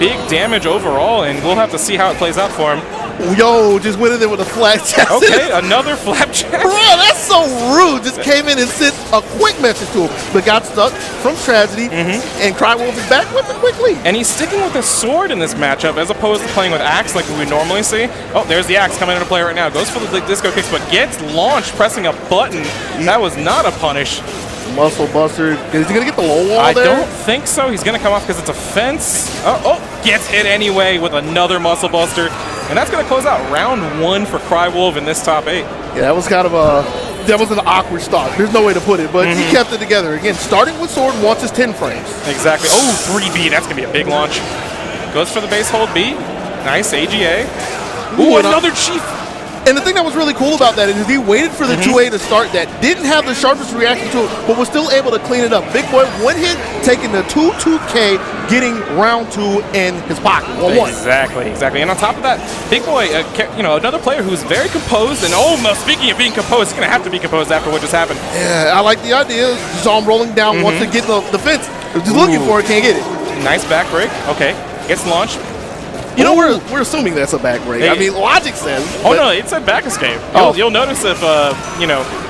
big damage overall, and we'll have to see how it plays out for him. Yo, just went in there with a flapjack. Okay, another flapjack. Bro, that's so rude. Just came in and sent a quick message to him, but got stuck from tragedy, and Cry-Wolv is back with it quickly. And he's sticking with a sword in this matchup as opposed to playing with axe like we would normally see. Oh, there's the axe coming into play right now. Goes for the disco kicks, but gets launched pressing a button. That was not a punish. Muscle buster. Is he going to get the low wall there? I don't think so. He's going to come off because it's a fence. Oh, gets hit anyway with another muscle buster. And that's going to close out round 1 for Cry-Wolv in this top 8. Yeah, that was kind of that was an awkward start. There's no way to put it, but he kept it together. Again, starting with sword wants his 10 frames. Exactly. Oh, 3B. That's going to be a big launch. Goes for the base hold B. Nice AGA. Ooh, another chief. And the thing that was really cool about that is he waited for the 2A to start that, didn't have the sharpest reaction to it, but was still able to clean it up. Big Boy, one hit, taking the 2-2K, getting round 2 in his pocket. 1-1. Exactly. And on top of that, Big Boy, another player who's very composed, and speaking of being composed, he's going to have to be composed after what just happened. Yeah, I like the idea. You saw him rolling down, wants to get the fence. Just looking for it, can't get it. Nice back break. Okay, gets launched. You know, we're assuming that's a back break. I mean, logic says. Oh, no, it's a back escape. You'll notice if,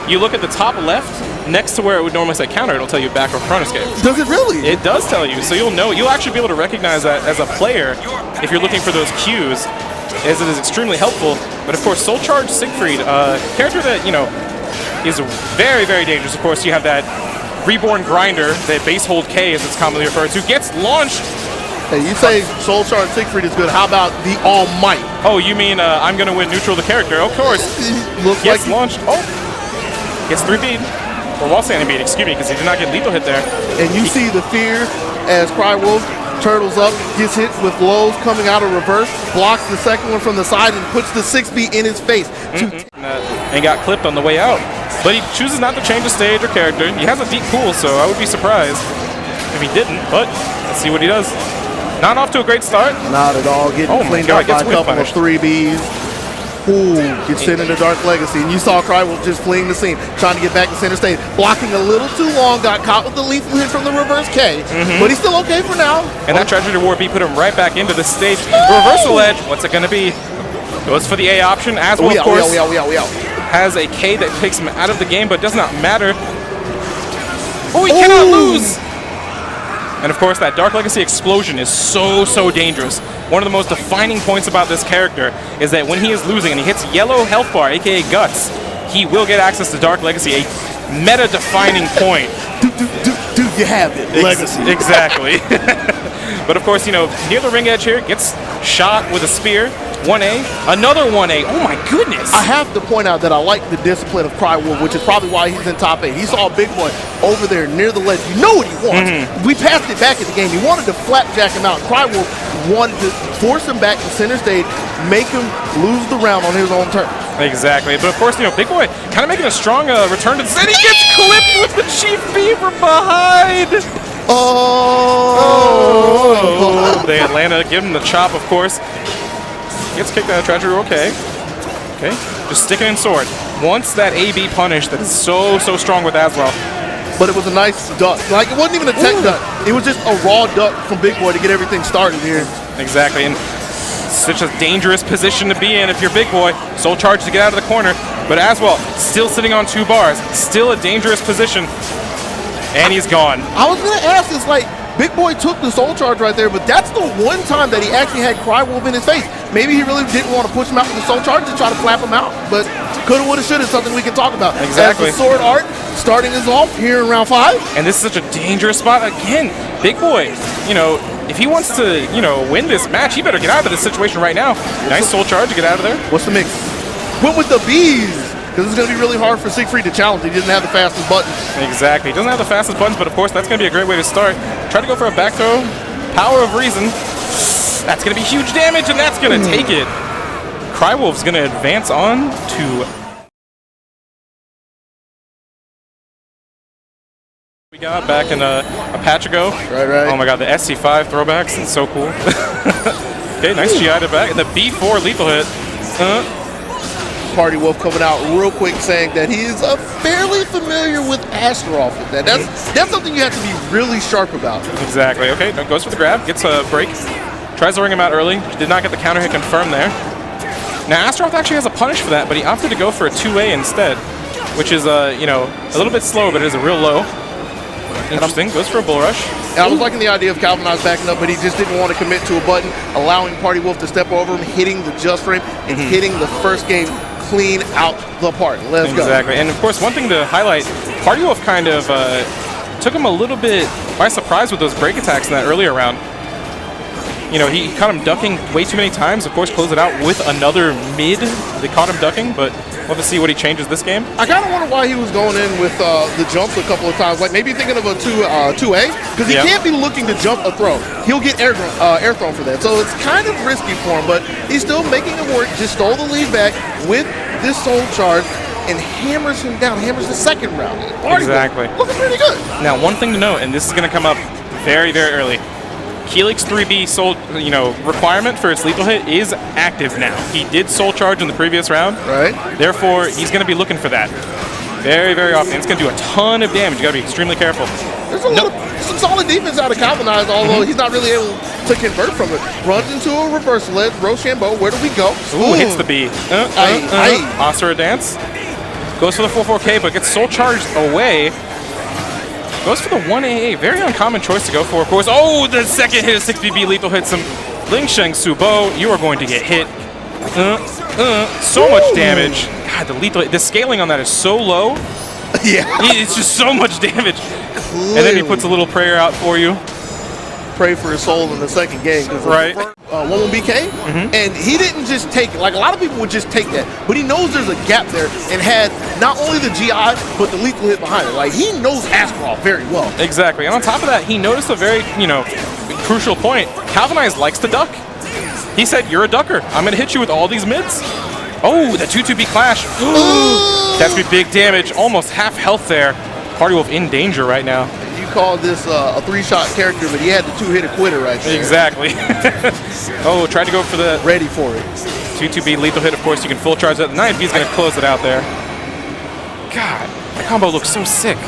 you look at the top left, next to where it would normally say counter, it'll tell you back or front escape. Does it really? It does tell you, so you'll know. You'll actually be able to recognize that as a player if you're looking for those cues, as it is extremely helpful. But, of course, Soul Charge Siegfried, character that, is very, very dangerous. Of course, you have that Reborn Grinder, that base hold K, as it's commonly referred to, gets launched. Hey, you say Soul Charge Siegfried is good. How about the All Might? Oh, you mean I'm going to win neutral the character? Of course. Gets launched. Oh, gets 3 beat. Or wall standing beat, excuse me, because he did not get lethal hit there. And you see the fear as Cry-Wolv turtles up, gets hit with lows coming out of reverse, blocks the second one from the side, and puts the 6B in his face. And got clipped on the way out. But he chooses not to change the stage or character. He has a deep pool, so I would be surprised if he didn't. But let's see what he does. Not off to a great start. Not at all. Getting cleaned up by a couple of 3Bs. Ooh, gets sent into Dark Legacy. And you saw Cry-Wolv just fleeing the scene, trying to get back to center stage. Blocking a little too long, got caught with the lethal hit from the reverse K. But he's still okay for now. And that Treasure War B put him right back into the stage. Reversal edge. What's it going to be? Goes for the A option. Azwel, of course, has a K that takes him out of the game, but does not matter. Oh, he cannot lose. And of course, that Dark Legacy explosion is so dangerous. One of the most defining points about this character is that when he is losing and he hits yellow health bar, aka Guts, he will get access to Dark Legacy, a meta-defining point. Do you have it? Legacy. Exactly. But of course, near the ring edge here, gets shot with a spear. 1A, another 1A. Oh my goodness. I have to point out that I like the discipline of Cry-Wolv, which is probably why he's in top 8. He saw a big boy over there near the ledge. You know what he wants. We passed it back at the game. He wanted to flapjack him out. Cry-Wolv wanted to force him back to center stage, make him lose the round on his own terms. Exactly. But of course, Big Boy kind of making a strong return to the set. He gets clipped with the Chief B from behind. Oh. The Atlanta give him the chop, of course. Gets kicked out of Treasure. Okay, just sticking in sword. Wants that AB punish that is so strong with Azwel. But it was a nice duck. Like, it wasn't even a tech duck. It was just a raw duck from Big Boy to get everything started here. Exactly, and such a dangerous position to be in if you're Big Boy. Soul Charge to get out of the corner, but Azwel still sitting on 2 bars. Still a dangerous position, and he's gone. I was gonna ask, it's like, Big Boy took the Soul Charge right there, but that's the one time that he actually had Cry-Wolv in his face. Maybe he really didn't want to push him out with the Soul Charge to try to flap him out, but coulda, woulda, shoulda, something we can talk about. Exactly. As the sword art starting us off here in round 5. And this is such a dangerous spot. Again, Big Boy, if he wants to, win this match, he better get out of this situation right now. Nice Soul Charge to get out of there. What's the mix? Went with the Bs. Because it's going to be really hard for Siegfried to challenge. He doesn't have the fastest buttons. Exactly. He doesn't have the fastest buttons, but of course that's going to be a great way to start. Try to go for a back throw. Power of Reason. That's going to be huge damage, and that's going to take it. Cry-Wolv's going to advance on to... We got back in a patch ago. Right. Oh my god, the SC5 throwbacks. It's so cool. Okay, nice GI to back. And the B4 lethal hit. Party Wolf coming out real quick saying that he is fairly familiar with Astaroth. That's something you have to be really sharp about. Exactly. Okay, goes for the grab, gets a break. Tries to ring him out early. Did not get the counter hit confirmed there. Now, Astaroth actually has a punish for that, but he opted to go for a 2A instead, which is, you know, a little bit slow, but it is a real low. Interesting. Goes for a bull rush. And I was liking the idea of Calvinize backing up, but he just didn't want to commit to a button, allowing Party Wolf to step over him, hitting the just frame, and hitting the first game clean out the park. Let's go. Exactly. And, of course, one thing to highlight, Party Wolf kind of took him a little bit by surprise with those break attacks in that earlier round. You know, he caught him ducking way too many times. Of course, closed it out with another mid. They caught him ducking, but we'll have to see what he changes this game. I kind of wonder why he was going in with the jumps a couple of times. Like maybe thinking of a 2A, because he can't be looking to jump a throw. He'll get air thrown for that. So it's kind of risky for him, but he's still making it work. Just stole the lead back with this soul charge and hammers him down, hammers the second round. Exactly. Looking pretty good. Now, one thing to note, and this is going to come up very, very early. Kilik's 3B soul, you know, requirement for its lethal hit is active now. He did soul charge in the previous round. Right. Therefore, he's going to be looking for that very, very often. It's going to do a ton of damage. You got to be extremely careful. There's some solid defense out of Calvinize, although he's not really able to convert from it. Runs into a reversal edge. Rochambeau, where do we go? Ooh, hits the B. Oscar dance. Goes for the 4-4K, but gets soul charged away. Goes for the 1AA. Very uncommon choice to go for, of course. Oh, the second hit of 6BB lethal hits him. Ling Sheng Subo, you are going to get hit. So much damage. God, the lethal, the scaling on that is so low. Yeah. It's just so much damage. Clearly. And then he puts a little prayer out for you. Pray for his soul in the second game. Right. 1-1 BK, and he didn't just take it. Like a lot of people would just take that, but he knows there's a gap there and had not only the GI, but the lethal hit behind it. Like he knows Astaroth very well. Exactly, and on top of that, he noticed a very, you know, crucial point. Calvinize likes to duck. He said, you're a ducker. I'm going to hit you with all these mids. Oh, the 2-2B clash. That's be big damage. Almost half health there. Party Wolf in danger right now. You called this a 3-shot character, but he had the 2-hit quitter right there. Exactly. Oh, tried to go for the... Ready for it. 2-2B lethal hit, of course. You can full charge that. The 9B's going to close it out there. God, that combo looks so sick.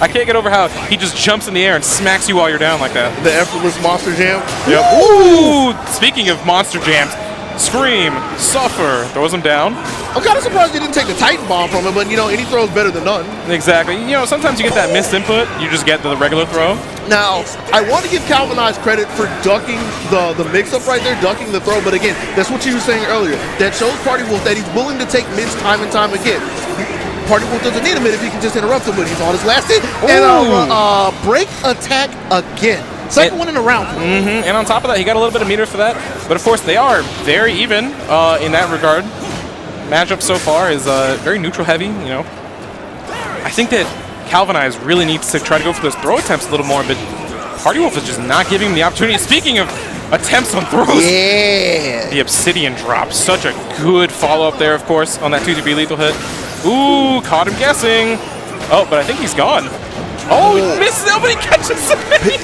I can't get over how he just jumps in the air and smacks you while you're down like that. The effortless monster jam. Yep. Ooh! Speaking of monster jams, Scream, Suffer, throws him down. I'm kind of surprised you didn't take the Titan Bomb from him, but you know, any throw is better than none. Exactly. You know, sometimes you get that missed input, you just get the regular throw. Now, I want to give Calvinize credit for ducking the mix-up right there, ducking the throw, but again, that's what you were saying earlier. That shows Party Wolf that he's willing to take mids time and time again. Party Wolf doesn't need a mid if he can just interrupt him, but he's on his last hit. And break attack again. Second one in a round. And on top of that, he got a little bit of meter for that. But of course, they are very even in that regard. Matchup so far is very neutral heavy, you know. I think that Calvinize really needs to try to go for those throw attempts a little more, but Party Wolf is just not giving him the opportunity. Speaking of attempts on throws, the Obsidian drop. Such a good follow-up there, of course, on that 2-2B lethal hit. Ooh, caught him guessing. Oh, but I think he's gone. Oh, he misses. Nobody catches him.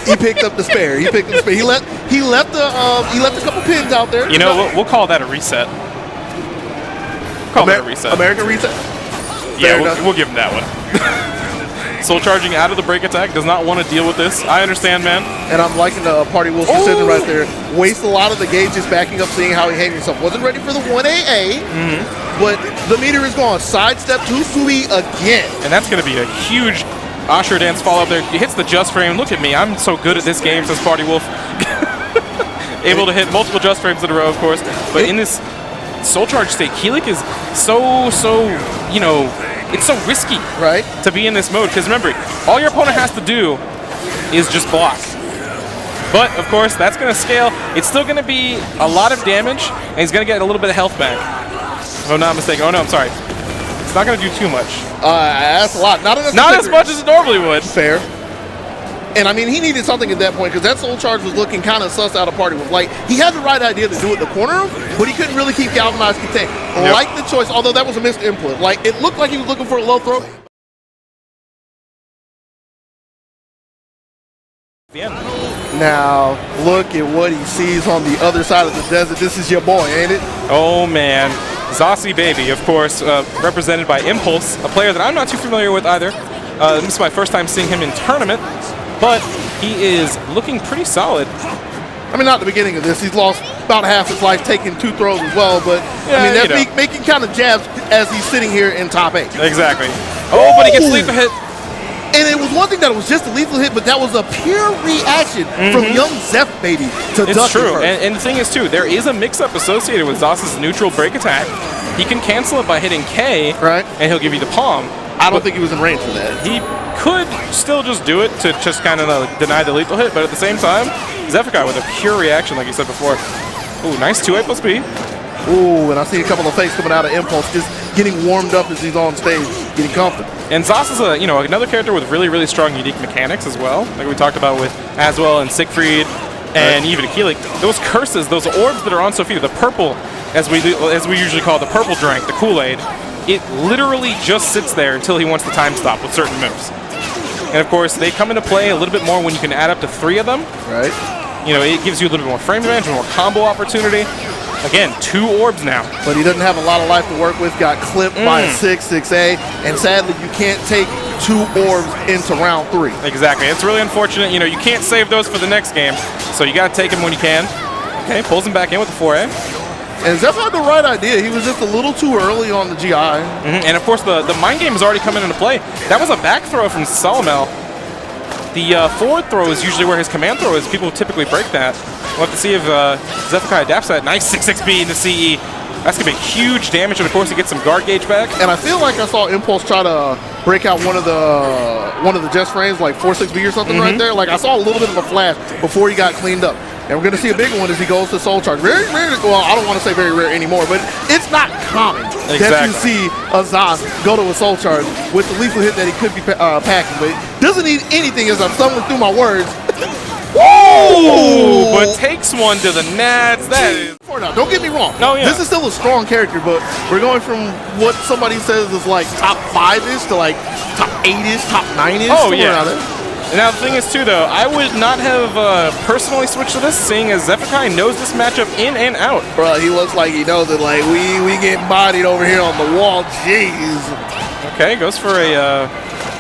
He picked up the spare. He picked up the spare. He left a couple pins out there. You know, we'll call that a reset. Call that a reset. American reset. Yeah, we'll give him that one. Soul charging out of the break attack. Does not want to deal with this. I understand, man. And I'm liking the Party Wolf decision right there. Waste a lot of the gauges backing up, seeing how he hangs himself. Wasn't ready for the 1AA, but the meter is gone. Sidestep 2-2B again. And that's going to be a huge Osher dance follow-up there. He hits the just frame. Look at me. I'm so good at this game, says Party Wolf. Able to hit multiple just frames in a row, of course. But in this soul charge state, Kilik is so, you know, it's so risky to be in this mode. Because remember, all your opponent has to do is just block. But, of course, that's going to scale. It's still going to be a lot of damage, and he's going to get a little bit of health back. If I'm not mistaken. Oh, no, I'm sorry. It's not going to do too much. That's a lot. Not as much as it normally would. Fair. And I mean, he needed something at that point because that soul charge was looking kind of sus out of Party Wolf. Like, he had the right idea to do it in the corner, but he couldn't really keep Calvinize contained. Like the choice, although that was a missed input. Like, it looked like he was looking for a low throw. Now, look at what he sees on the other side of the desert. This is your boy, ain't it? Oh, man. Zasi Baby, of course, represented by Impulse, a player that I'm not too familiar with either. This is my first time seeing him in tournament, but he is looking pretty solid. I mean, not the beginning of this. He's lost about half his life taking 2 throws as well, but yeah, I mean, that's making kind of jabs as he's sitting here in top 8. Exactly. Oh, but he gets lethal hit. And it was one thing that it was just a lethal hit, but that was a pure reaction from young Zeph, baby, to duck. It's true. And the thing is, too, there is a mix-up associated with Zas's neutral break attack. He can cancel it by hitting K, and he'll give you the palm. I don't think he was in range for that. He could still just do it to just kind of deny the lethal hit, but at the same time, Xephukai with a pure reaction, like you said before. Ooh, nice 2A plus B. Ooh, and I see a couple of fakes coming out of Impulse, just getting warmed up as he's on stage, getting comfortable. And Zas is another character with really, really strong unique mechanics as well, like we talked about with Azwel and Siegfried, and even Kilik. Those curses, those orbs that are on Sophitia, the purple, as we usually call it, the purple drink, the Kool-Aid, it literally just sits there until he wants the time stop with certain moves. And of course, they come into play a little bit more when you can add up to 3 of them. Right. It gives you a little bit more frame advantage, more combo opportunity. Again, 2 orbs now. But he doesn't have a lot of life to work with. Got clipped by a 6-6A, and sadly, you can't take 2 orbs into round 3. Exactly. It's really unfortunate. You can't save those for the next game, so you got to take them when you can. Okay, pulls him back in with the 4A. And Zeph had the right idea. He was just a little too early on the GI. And of course, the mind game is already coming into play. That was a back throw from Zasalamel. The forward throw is usually where his command throw is. People typically break that. We'll have to see if Xephukai adapts that. Nice 6-6B into CE. That's going to be huge damage, and of course he gets some guard gauge back. And I feel like I saw Impulse try to break out one of the Jess frames, like 4-6B or something right there. Like I saw a little bit of a flash before he got cleaned up. And we're going to see a big one as he goes to Soul Charge. Very rare, well, I don't want to say very rare anymore, but it's not common that you see a Zas go to a Soul Charge with the lethal hit that he could be packing. But doesn't need anything as I'm stumbling through my words. Woo! But takes one to the nats. That is. Now, don't get me wrong. No, yeah. This is still a strong character, but we're going from what somebody says is like top 5-ish to like top 8-ish, top 9-ish. Oh, yeah. Now, the thing is, too, though, I would not have personally switched to this, seeing as Xephukai knows this matchup in and out. Bro, he looks like he knows it. Like, we getting bodied over here on the wall. Jeez. Okay, goes for a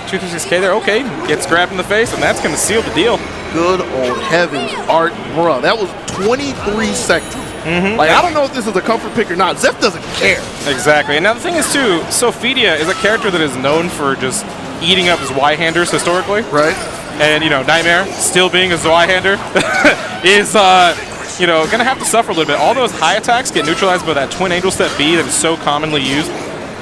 236K there. Okay, gets grabbed in the face, and that's going to seal the deal. Good old heavens, Art, bro. That was 23 seconds. Like, I don't know if this is a comfort pick or not. Zeph doesn't care. Exactly. And now the thing is, too, Sophitia is a character that is known for just eating up his Y-handers historically. Right. And, Nightmare, still being a Y-hander, is, going to have to suffer a little bit. All those high attacks get neutralized by that Twin Angel Step B that is so commonly used.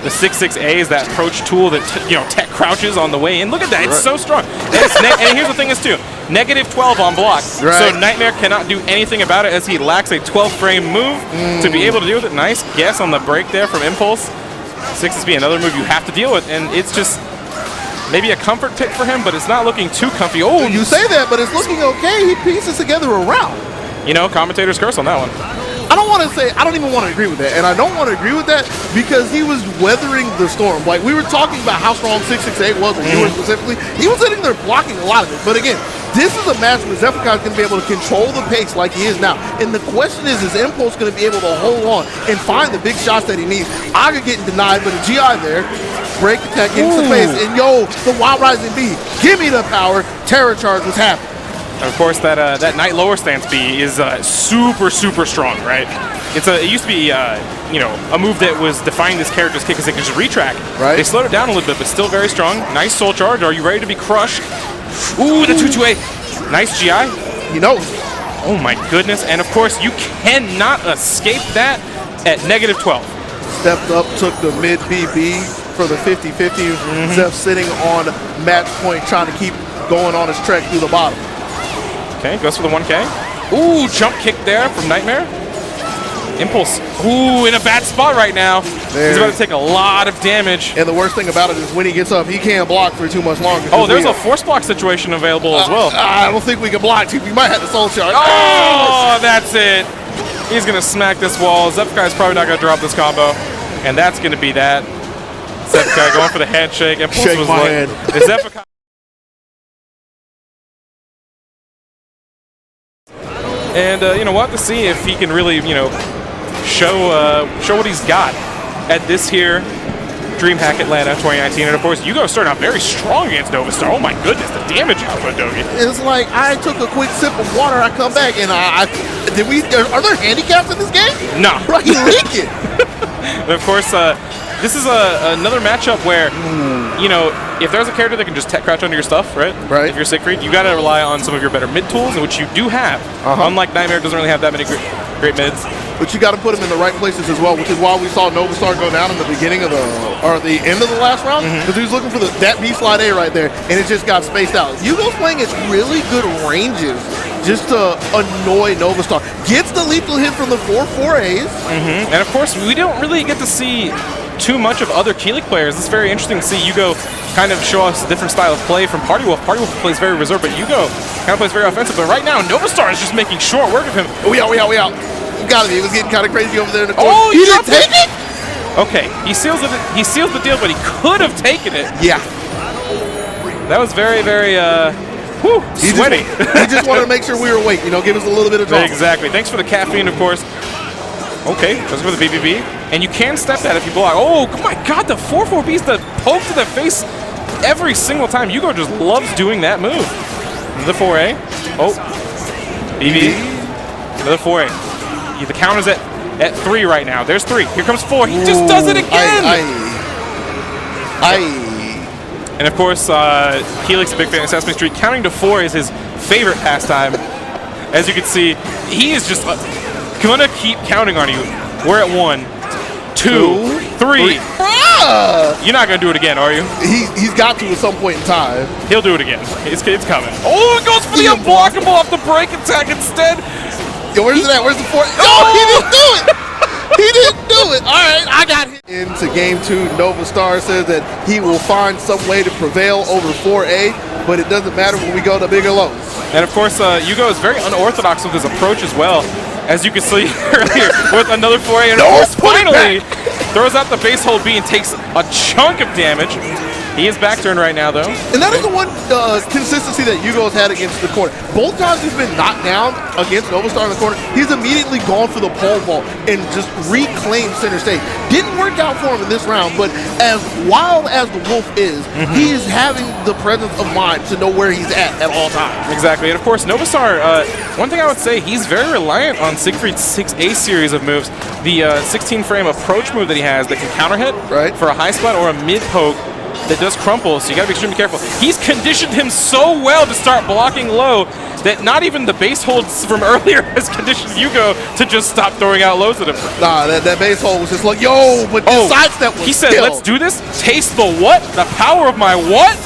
The 6-6A is that approach tool that, tech crouches on the way in. Look at that. It's so strong. And here's the thing is, too. -12 on block. So Nightmare cannot do anything about it as he lacks a 12-frame move to be able to deal with it. Nice guess on the break there from Impulse. 6-6B, another move you have to deal with. And it's just maybe a comfort pick for him, but it's not looking too comfy. Oh, you say that, but it's looking okay. He pieces together a round. Commentator's curse on that one. I don't even want to agree with that. And I don't want to agree with that because he was weathering the storm. Like, we were talking about how strong 6-6-8 was, or you were specifically. He was sitting there blocking a lot of it. But again, this is a match where Xephukai is going to be able to control the pace like he is now. And the question is Impulse going to be able to hold on and find the big shots that he needs? Aga getting denied, but a GI there. Break attack into the face. And the Wild Rising B. Give me the power. Terror Charge was happening. And of course, that Night Lower Stance B is super, super strong, right? It used to be, a move that was defining this character's kick because it could just retrack. Right. They slowed it down a little bit, but still very strong. Nice Soul Charge. Are you ready to be crushed? Ooh, the 2-2A. Nice GI. Oh my goodness. And of course, you cannot escape that at -12. Stepped up, took the mid BB for the 50-50. Zeph sitting on match point, trying to keep going on his trek through the bottom. Okay, goes for the 1K. Ooh, jump kick there from Nightmare. Impulse. Ooh, in a bad spot right now. He's about to take a lot of damage. And the worst thing about it is when he gets up, he can't block for too much longer. Oh, there's a force block situation available as well. I don't think we can block. We might have to Soul Charge. Oh, that's it. He's going to smack this wall. Xephukai's probably not going to drop this combo. And that's going to be that. Xephukai going for the handshake. Impulse Shake was my like, head. Is Xephukai. And we'll have to see if he can really, show what he's got at this here DreamHack Atlanta 2019. And of course, Yugo started out very strong against Novastar. Oh my goodness, the damage output, Dogi. It's like I took a quick sip of water, I come back, and are there handicaps in this game? No. Bro, you leak it. And of course, this is another matchup where, you know, if there's a character that can just tech crouch under your stuff, right? Right. If you're Siegfried, you gotta rely on some of your better mid tools, which you do have. Unlike Nightmare, doesn't really have that many great mids. But you got to put him in the right places as well, which is why we saw Novastar go down in the beginning of the end of the last round, because he was looking for that B slide A right there, and it just got spaced out. Yugo's playing at really good ranges just to annoy Novastar. Gets the lethal hit from the 4-4As. And of course, we don't really get to see too much of other Kilik players. It's very interesting to see Yugo kind of show us a different style of play from Party-Wolf. Party-Wolf plays very reserved, but Yugo kind of plays very offensive. But right now, Novastar is just making short work of him. We out. Gotta be. It was getting kind of crazy over there in the corner. Oh, he didn't take it? Okay, he seals the deal, but he could have taken it. Yeah. That was very, very, sweaty. He just wanted to make sure we were awake, you know, give us a little bit of drama. Exactly. Thanks for the caffeine, of course. Okay, goes for the BBB. And you can step that if you block. Oh, my God, the 4-4Bs, the poke to the face every single time. Yugo just loves doing that move. The 4A. Oh, BB. Another 4A. The counter's at 3 right now. There's 3. Here comes 4. He just does it again! And of course, Kilik's a big fan of Sesame Street. Counting to 4 is his favorite pastime. As you can see, he is just gonna keep counting on you. We're at 1, 2, 3. You're not gonna do it again, are you? He's got to at some point in time. He'll do it again. It's coming. Oh, it goes for the unblockable off the break attack instead. Yo, where's it at? Where's the 4? Oh, he didn't do it! He didn't do it! All right, I got him. Into game 2, Novastar says that he will find some way to prevail over 4A, but it doesn't matter when we go to bigger lows. And of course, Yugo is very unorthodox with his approach as well, as you can see earlier with another 4A. And of course, finally, throws out the base hold B and takes a chunk of damage. He is back turn right now, though. And that is the one consistency that Yugo's had against the corner. Both times he's been knocked down against Novastar in the corner, he's immediately gone for the pole vault and just reclaimed center stage. Didn't work out for him in this round, but as wild as the Wolf is, he is having the presence of mind to know where he's at all times. Exactly. And of course, Novastar, one thing I would say, he's very reliant on Siegfried's 6A series of moves. The 16-frame approach move that he has that can counter hit for a high spot or a mid poke that does crumple, so you gotta be extremely careful. He's conditioned him so well to start blocking low that not even the base holds from earlier has conditioned Yugo to just stop throwing out lows at him. Nah, that base hold was just like, yo, but the sidestep was He said, let's do this. Taste the what? The power of my what?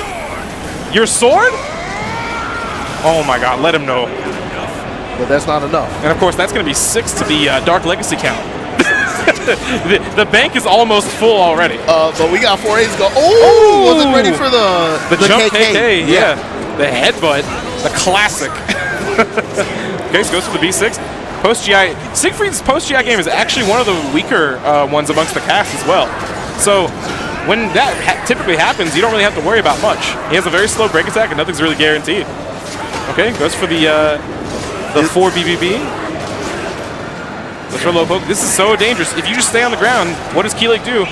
Your sword? Oh my God, let him know. But that's not enough. And of course, that's gonna be 6 to the Dark Legacy count. the bank is almost full already. But we got 4A's go. Oh, wasn't ready for the jump KK. Yeah. The headbutt, the classic. Okay, so goes for the B6. Post-GI. Siegfried's post-GI game is actually one of the weaker ones amongst the cast as well. So when that typically happens, you don't really have to worry about much. He has a very slow break attack and nothing's really guaranteed. Okay, goes for the 4 BBB. Let's for low poke. This is so dangerous. If you just stay on the ground, what does Kilik do?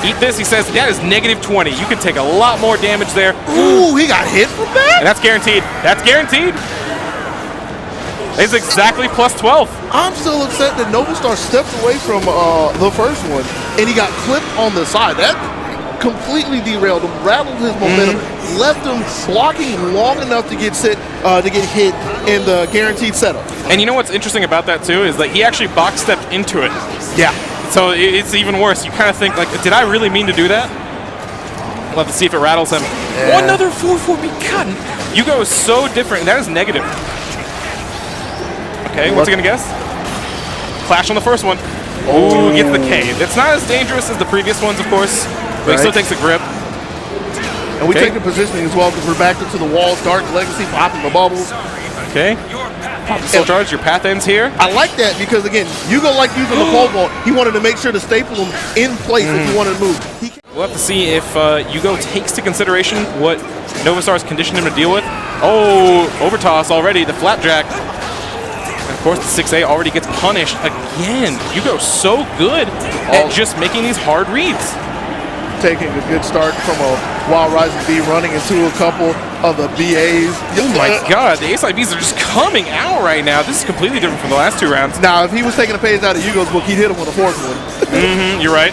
Eat this. He says that is -20. You can take a lot more damage there. Ooh, he got hit from that? And that's guaranteed. That's guaranteed. It's exactly +12. I'm still upset that Novastar stepped away from the first one, and he got clipped on the side. That completely derailed him, rattled his momentum, left him blocking long enough to get hit in the guaranteed setup. And you know what's interesting about that too is that he actually box stepped into it. Yeah. So it's even worse. You kind of think like, did I really mean to do that? We'll have to see if it rattles him. Yeah. Oh, another 4-4B. God, Yugo is so different. That is negative. Okay, what's he gonna guess? Clash on the first one. Oh, gets the K. It's not as dangerous as the previous ones, of course, but he still takes a grip. And we take the positioning as well because we're back into the walls. Dark Legacy popping the bubbles. Okay. Pop the soul charge. Your path ends here. I like that because, again, Yugo like using the pole vault. He wanted to make sure to staple him in place if he wanted to move. We'll have to see if Yugo takes to consideration what Novastar's conditioned him to deal with. Oh, overtoss already. The flapjack. And of course, the 6A already gets punished again. Yugo's so good at just making these hard reads. taking a good start from a Wild Rising B, running into a couple of the BAs. Oh my god, the A-side Bs are just coming out right now. This is completely different from the last 2 rounds. Now, if he was taking a page out of Yugo's book, he'd hit him with a 4th one. You're right.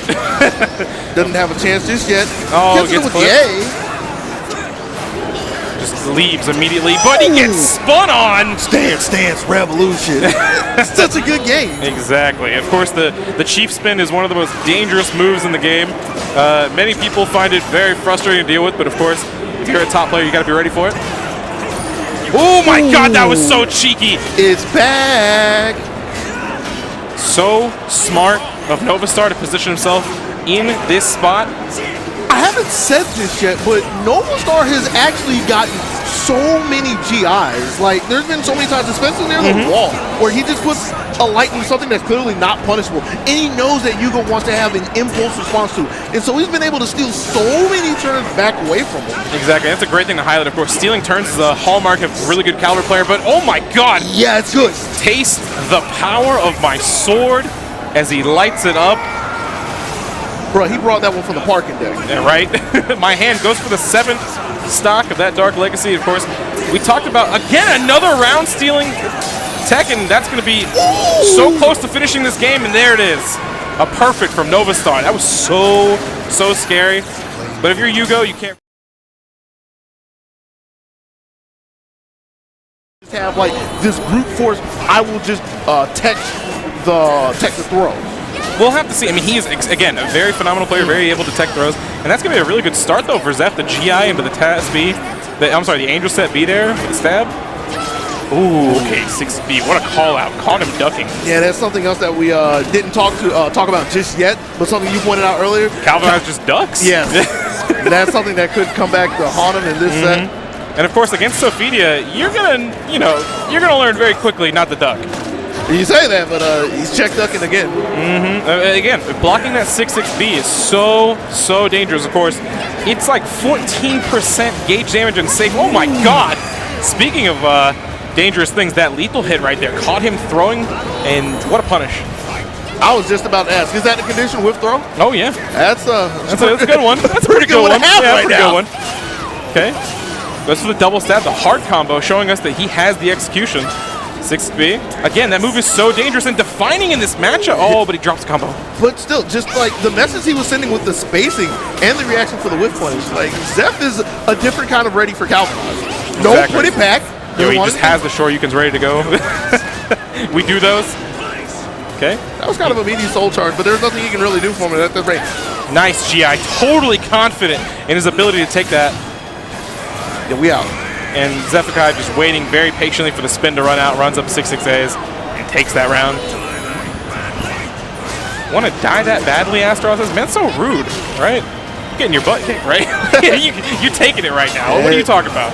Doesn't have a chance just yet. Oh, gets with the A. Just leaves immediately, but he gets spun on. Stance, revolution. Such a good game. Exactly. Of course, the Chief Spin is one of the most dangerous moves in the game. Many people find it very frustrating to deal with, but of course, if you're a top player, you got to be ready for it. Oh my god, that was so cheeky. It's back. So smart of Novastar to position himself in this spot. I haven't said this yet, but Novastar has actually gotten so many GIs. Like, there's been so many times, especially near the wall, where he just puts a light into something that's clearly not punishable. And he knows that Yugo wants to have an impulse response to. And so he's been able to steal so many turns back away from him. Exactly. That's a great thing to highlight. Of course, stealing turns is a hallmark of a really good Calvinize player, but oh my god! Yeah, it's good. Taste the power of my sword as he lights it up. Bro, he brought that one from the parking deck. Yeah, right? My hand goes for the 7th stock of that Dark Legacy. Of course, we talked about, again, another round stealing tech, and that's going to be so close to finishing this game, and there it is. A perfect from Novastar. That was so scary. But if you're Yugo, you can't have like this brute force. I will just tech the throw. We'll have to see. I mean, he is, again, a very phenomenal player, very able to tech throws. And that's going to be a really good start, though, for Zeph. The GI into the TAS B. I'm sorry, the Angel Set B there with the stab. Ooh, okay, 6B. What a call-out. Caught him ducking. Yeah, that's something else that we didn't talk about just yet, but something you pointed out earlier. Calvinize just ducks. Yes. That's something that could come back to haunt him in this set. And, of course, against Sophitia, you're going to learn very quickly not to duck. You say that, but he's check ducking again. Again, blocking that 6-6B is so dangerous. Of course, it's like 14% gauge damage and safe. Oh my god! Speaking of dangerous things, that lethal hit right there caught him throwing, and what a punish. I was just about to ask, is that a condition whip throw? Oh yeah, that's a good one. That's a pretty good one. Yeah, pretty good one. Okay, goes for the double stab, the hard combo, showing us that he has the execution. 6B. Again, that move is so dangerous and defining in this matchup. Oh, but he drops combo. But still, just like the message he was sending with the spacing and the reaction for the whip punish, like Zeph is a different kind of ready for Calvinize. No, put it back. Yo, he just has the Shoryukens ready to go. We do those. Okay. That was kind of a meaty soul charge, but there's nothing he can really do for him at that rate. Nice GI. Totally confident in his ability to take that. Yeah, we out. And Xephukai just waiting very patiently for the spin to run out, runs up 6-6As, and takes that round. Want to die that badly, Astaroth says? Man, that's so rude, right? You're getting your butt kicked, right? You're taking it right now. What are you talking about?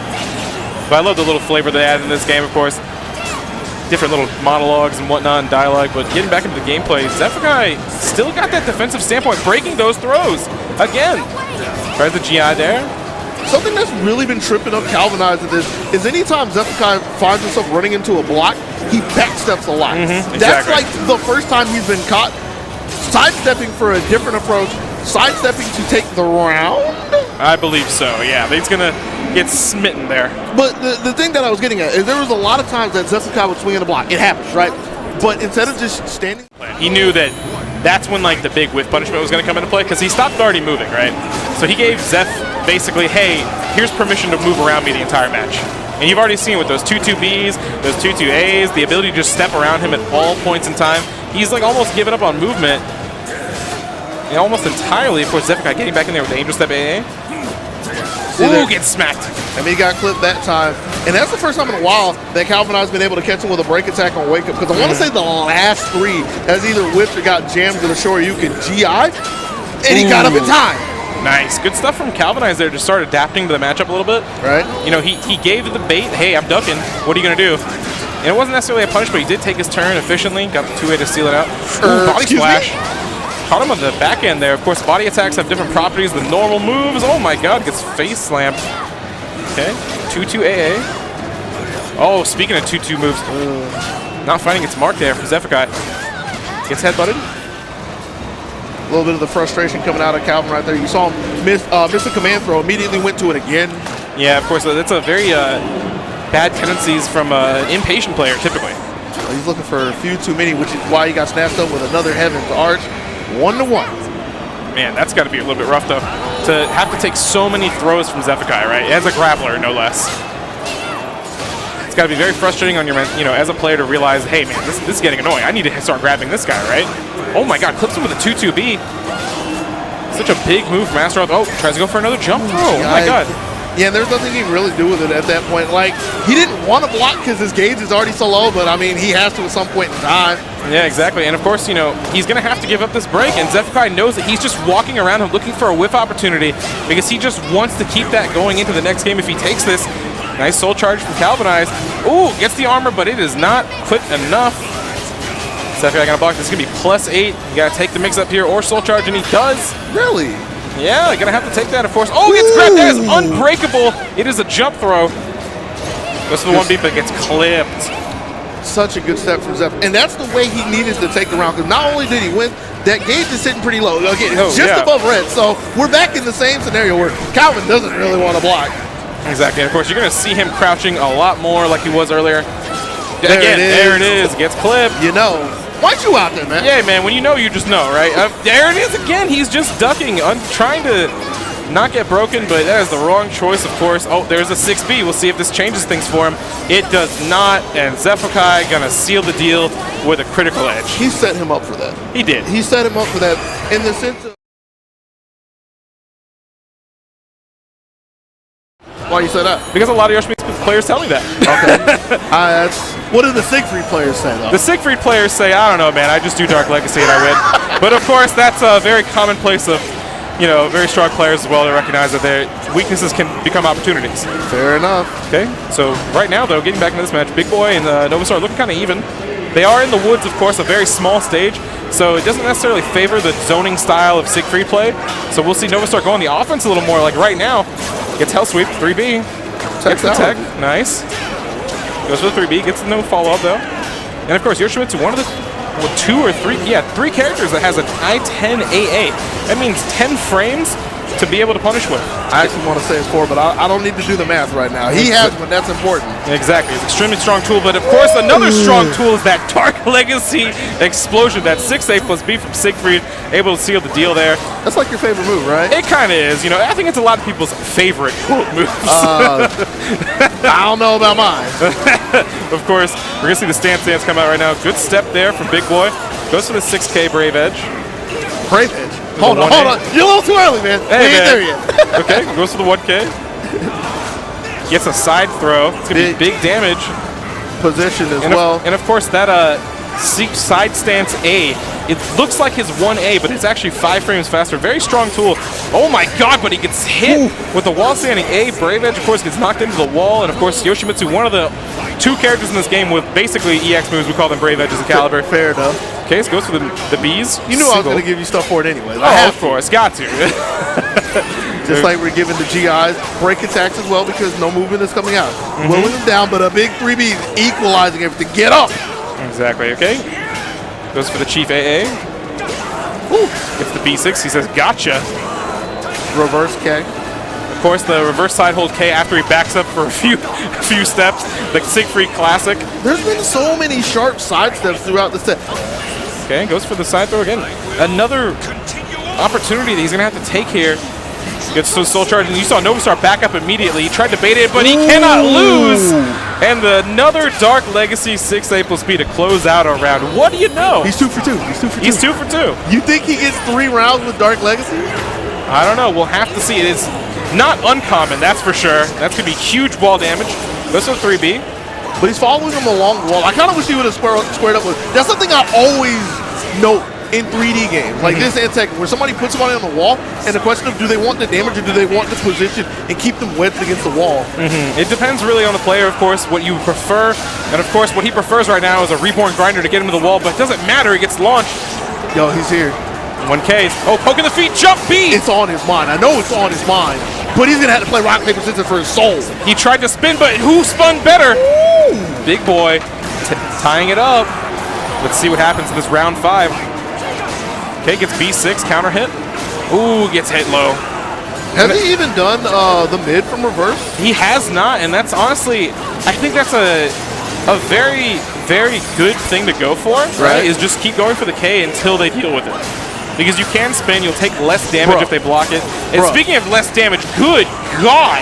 But I love the little flavor they add in this game, of course. Different little monologues and whatnot and dialogue, but getting back into the gameplay, Xephukai still got that defensive standpoint, breaking those throws. Again, tries the GI there. Something that's really been tripping up Calvinize at this is anytime Xephukai finds himself running into a block, he backsteps a lot. That's like the first time he's been caught sidestepping for a different approach, sidestepping to take the round? I believe so, yeah. He's going to get smitten there. But the thing that I was getting at is there was a lot of times that Xephukai would swing in a block. It happens, right? But instead of just standing... He knew that that's when like the big whiff punishment was going to come into play because he stopped already moving, right? So he gave Zeph basically, hey, here's permission to move around me the entire match. And you've already seen with those 2-2Bs, those 2-2As, the ability to just step around him at all points in time. He's like almost given up on movement. And almost entirely, of course, Xephukai getting back in there with the Angel Step AA. Ooh, gets smacked. And he got clipped that time. And that's the first time in a while that Calvinize has been able to catch him with a break attack on wake up. Because I want to say the last 3 has either whipped or got jammed with a Shoryuken GI. And he got up in time. Nice. Good stuff from Calvinize there to start adapting to the matchup a little bit. Right. You know, he gave the bait, hey, I'm ducking. What are you going to do? And it wasn't necessarily a punish, but he did take his turn efficiently. Got the 2-way to seal it out. Ooh, body splash. Caught him on the back end there. Of course, body attacks have different properties than normal moves. Oh my god, gets face slammed. Okay, 2-2 AA. Oh, speaking of 2-2 moves, not finding its mark there for Xephukai. Gets headbutted. A little bit of the frustration coming out of Calvin right there. You saw him miss a command throw, immediately went to it again. Yeah, of course, that's a very bad tendencies from an impatient player, typically. He's looking for a few too many, which is why he got snatched up with another Heaven's Arch. 1-1. Man, that's got to be a little bit rough, though, to have to take so many throws from Xephukai, right? As a grappler, no less. It's got to be very frustrating on your, as a player to realize, hey, man, this is getting annoying. I need to start grabbing this guy, right? Oh my God, clips him with a 2-2B. Such a big move from Astaroth. Oh, tries to go for another jump throw. Oh my God. Yeah, there's nothing he can really do with it at that point. Like, he didn't want to block because his gauge is already so low, but I mean, he has to at some point in time. Yeah, exactly. And of course, he's going to have to give up this break, and Xephukai knows that he's just walking around and looking for a whiff opportunity because he just wants to keep that going into the next game if he takes this. Nice soul charge from Calvinize. Ooh, gets the armor, but it is not quick enough. Xephukai gonna block. This is gonna be +8. You gotta take the mix up here or soul charge, and he does. Really? Yeah, gonna have to take that, of course. Oh, gets grabbed. That is unbreakable. It is a jump throw. Goes for the 1B, but gets clipped. Such a good step from Zeph. And that's the way he needed to take the round, because not only did he win, that gauge is sitting pretty low. Again, it's just above red. So we're back in the same scenario where Calvin doesn't really want to block. Exactly. And of course, you're gonna see him crouching a lot more like he was earlier. There it is. Gets clipped. Why'd you out there, man? Yeah, man. When you know, you just know, right? There it is again. He's just ducking, trying to not get broken, but that is the wrong choice, of course. Oh, there's a 6B. We'll see if this changes things for him. It does not, and Xephukai gonna seal the deal with a critical edge. He set him up for that. He did. He set him up for that in the sense of... Why you say that? Because a lot of Yoshimitsu players tell me that. Okay. What do the Siegfried players say, though? The Siegfried players say, I don't know, man, I just do Dark Legacy and I win. But of course, that's a very commonplace of, very strong players as well to recognize that their weaknesses can become opportunities. Fair enough. Okay, so right now, though, getting back into this match, Big Boy and Novastar looking kind of even. They are in the woods, of course, a very small stage, so it doesn't necessarily favor the zoning style of Siegfried play. So we'll see Novastar go on the offense a little more, like right now. Gets Hell Sweep, 3B. Gets the tech, nice. Goes for the 3B, gets no follow-up though. And of course, Yoshimitsu, one of the 3 characters that has an I-10 AA. That means 10 frames to be able to punish with. I actually want to say it's 4, but I don't need to do the math right now. He has one, that's important. Exactly, it's an extremely strong tool, but of course another strong tool is that Dark Legacy explosion, that 6A+B from Siegfried, able to seal the deal there. That's like your favorite move, right? It kind of is, I think it's a lot of people's favorite moves. I don't know about mine. Of course, we're gonna see the stance come out right now. Good step there from Big Boy. Goes for the 6K Brave Edge. Brave Edge? Hold on. You're a little too early, man. Hey, we ain't there yet. Okay, goes for the 1K. Gets a side throw. It's going to be big damage. Position as well. And of course, that side stance A, it looks like his 1A, but it's actually 5 frames faster. Very strong tool. Oh my God, but he gets hit with the wall standing A. Brave Edge, of course, gets knocked into the wall. And of course, Yoshimitsu, one of the 2 characters in this game with basically EX moves. We call them Brave Edges and Calibur. Fair enough. Okay, so goes for the Bees. You knew I was going to give you stuff for it anyway. Of course, got to. Just like we're giving the GIs break attacks as well because no movement is coming out. Willing them down, but a big 3B equalizing everything. Get up! Exactly, okay. Goes for the Chief AA. Gets the B6. He says, gotcha. Reverse K. Of course, the reverse side hold K after he backs up for a few steps. The Siegfried classic. There's been so many sharp side steps throughout the set. Okay, goes for the side throw again. Another opportunity that he's going to have to take here. Gets to soul charge, and you saw Novastar back up immediately. He tried to bait it, but he cannot lose. And another Dark Legacy 6A+B to close out a round. What do you know? He's 2 for 2. He's 2 for 2. You think he gets 3 rounds with Dark Legacy? I don't know. We'll have to see. It is not uncommon, that's for sure. That's going to be huge wall damage. Goes for 3B. But he's following him along the wall. I kind of wish he would have squared up with. That's something I always note in 3D games, like this and Tekken, where somebody puts somebody on the wall, and the question of do they want the damage or do they want the position and keep them wedged against the wall? It depends really on the player, of course, what you prefer. And of course, what he prefers right now is a reborn grinder to get him to the wall, but it doesn't matter, he gets launched. Yo, he's here. 1K. Oh, poking the feet, jump B! It's on his mind. I know it's on his mind, but he's gonna have to play rock, paper, scissors for his soul. He tried to spin, but who spun better? Ooh. Big Boy tying it up. Let's see what happens in this round 5. Okay, gets B6, counter hit. Ooh, gets hit low. Has he even done the mid from reverse? He has not, and that's honestly, I think that's a very, very good thing to go for, right? Is just keep going for the K until they deal with it. Because you can spin, you'll take less damage if they block it. And speaking of less damage, good God!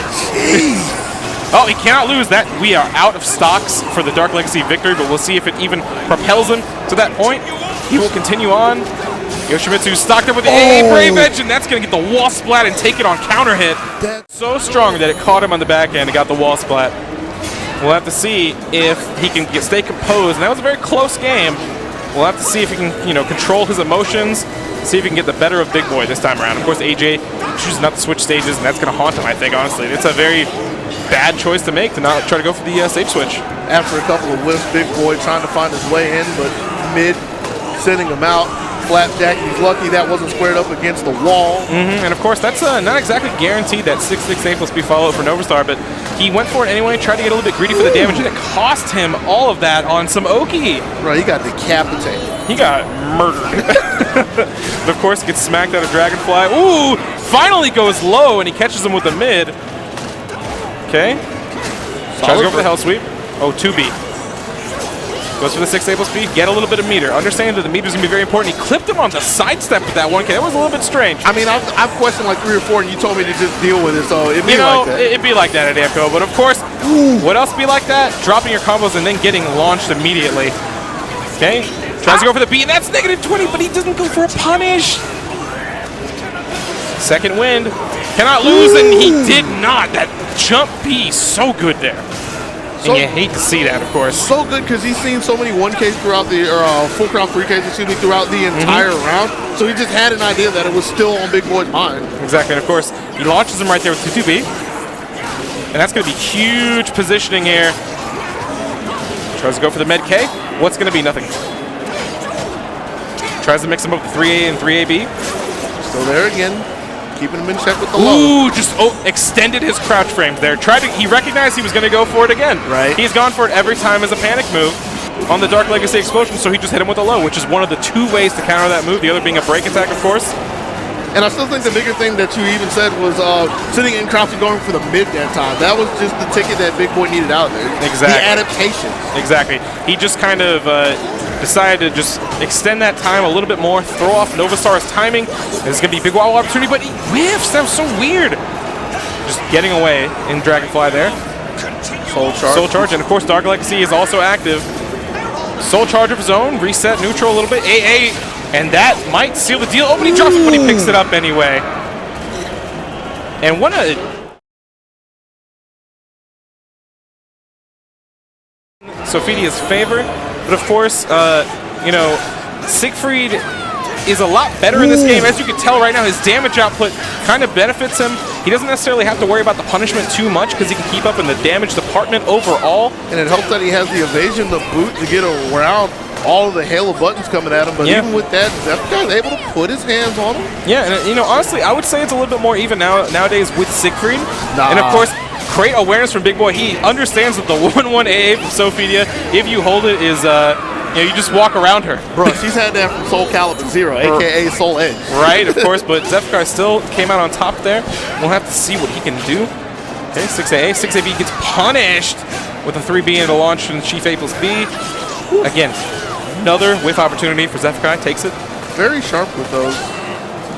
Oh, he cannot lose that. We are out of stocks for the Dark Legacy victory, but we'll see if it even propels him to that point. He will continue on. Yoshimitsu stocked up with the AA Brave Edge, and that's going to get the wall splat and take it on counter hit. So strong that it caught him on the back end and got the wall splat. We'll have to see if he can stay composed, and that was a very close game. We'll have to see if he can, control his emotions, see if he can get the better of Big Boy this time around. Of course, AJ chooses not to switch stages, and that's going to haunt him, I think, honestly. It's a very bad choice to make to not try to go for the stage switch. After a couple of whiffs, Big Boy trying to find his way in, but mid sending him out. Flapjack, he's lucky that wasn't squared up against the wall. And of course, that's not exactly guaranteed that 6-6-8 plus B follow for Novastar, but he went for it anyway, tried to get a little bit greedy for the damage, and it cost him all of that on some Oki. Bro, he got decapitated. He got murdered. But of course, gets smacked out of Dragonfly. Ooh, finally goes low, and he catches him with the mid. Okay. Tries to go for the Hell Sweep. Oh, 2B. Goes for the 6A plus B, get a little bit of meter. Understand that the meter's going to be very important. He clipped him on the sidestep with that 1K. That was a little bit strange. I mean, I've questioned like 3 or 4, and you told me to just deal with it, so it'd be like that. It'd be like that at Amco. But of course, what else be like that? Dropping your combos and then getting launched immediately. Okay, tries to go for the B, and that's -20, but he doesn't go for a punish. Second wind, cannot lose, and he did not. That jump B, so good there. And you hate to see that, of course. So good because he's seen so many 1Ks throughout the, or full crown 3Ks, excuse me, throughout the entire round. So he just had an idea that it was still on Big Boy's mind. Exactly, and of course, he launches him right there with 2-2B. And that's going to be huge positioning here. Tries to go for the med K. What's going to be? Nothing. Tries to mix him up with 3A and 3AB. Still there again. Keeping him in check with the low. Ooh, just extended his crouch frames there. He recognized he was going to go for it again. Right. He's gone for it every time as a panic move on the Dark Legacy Explosion, so he just hit him with a low, which is one of the 2 ways to counter that move, the other being a break attack, of course. And I still think the bigger thing that you even said was sitting in crouch and going for the mid that time. That was just the ticket that Big Boy needed out there. Exactly. The adaptation. Exactly. He just kind of decided to just extend that time a little bit more, throw off Novastar's timing. This is going to be a big wall opportunity, but he whiffs. That was so weird. Just getting away in Dragonfly there. Soul Charge. Soul Charge, and of course Dark Legacy is also active. Soul Charge of his own, reset neutral a little bit. AA, and that might seal the deal. Oh, but he drops it, but he picks it up anyway. And what a... Sophitia's favor. But of course, Siegfried is a lot better in this game. As you can tell right now, his damage output kind of benefits him. He doesn't necessarily have to worry about the punishment too much because he can keep up in the damage department overall. And it helps that he has the evasion, the boot to get around all of the hail of buttons coming at him. But even with that, Xephukai is able to put his hands on him. Yeah, and honestly, I would say it's a little bit more even nowadays with Siegfried. And of course, great awareness from Big Boy. He understands that the 1-1 AA from Sophitia, if you hold it, is you just walk around her. Bro, she's had that from SoulCalibur 0, a.k.a. Soul Edge. Right, of course, but Xephukai still came out on top there. We'll have to see what he can do. Okay, 6AA. 6AB gets punished with a 3B into launch and Chief A plus B. Again, another whiff opportunity for Xephukai. Takes it. Very sharp with those.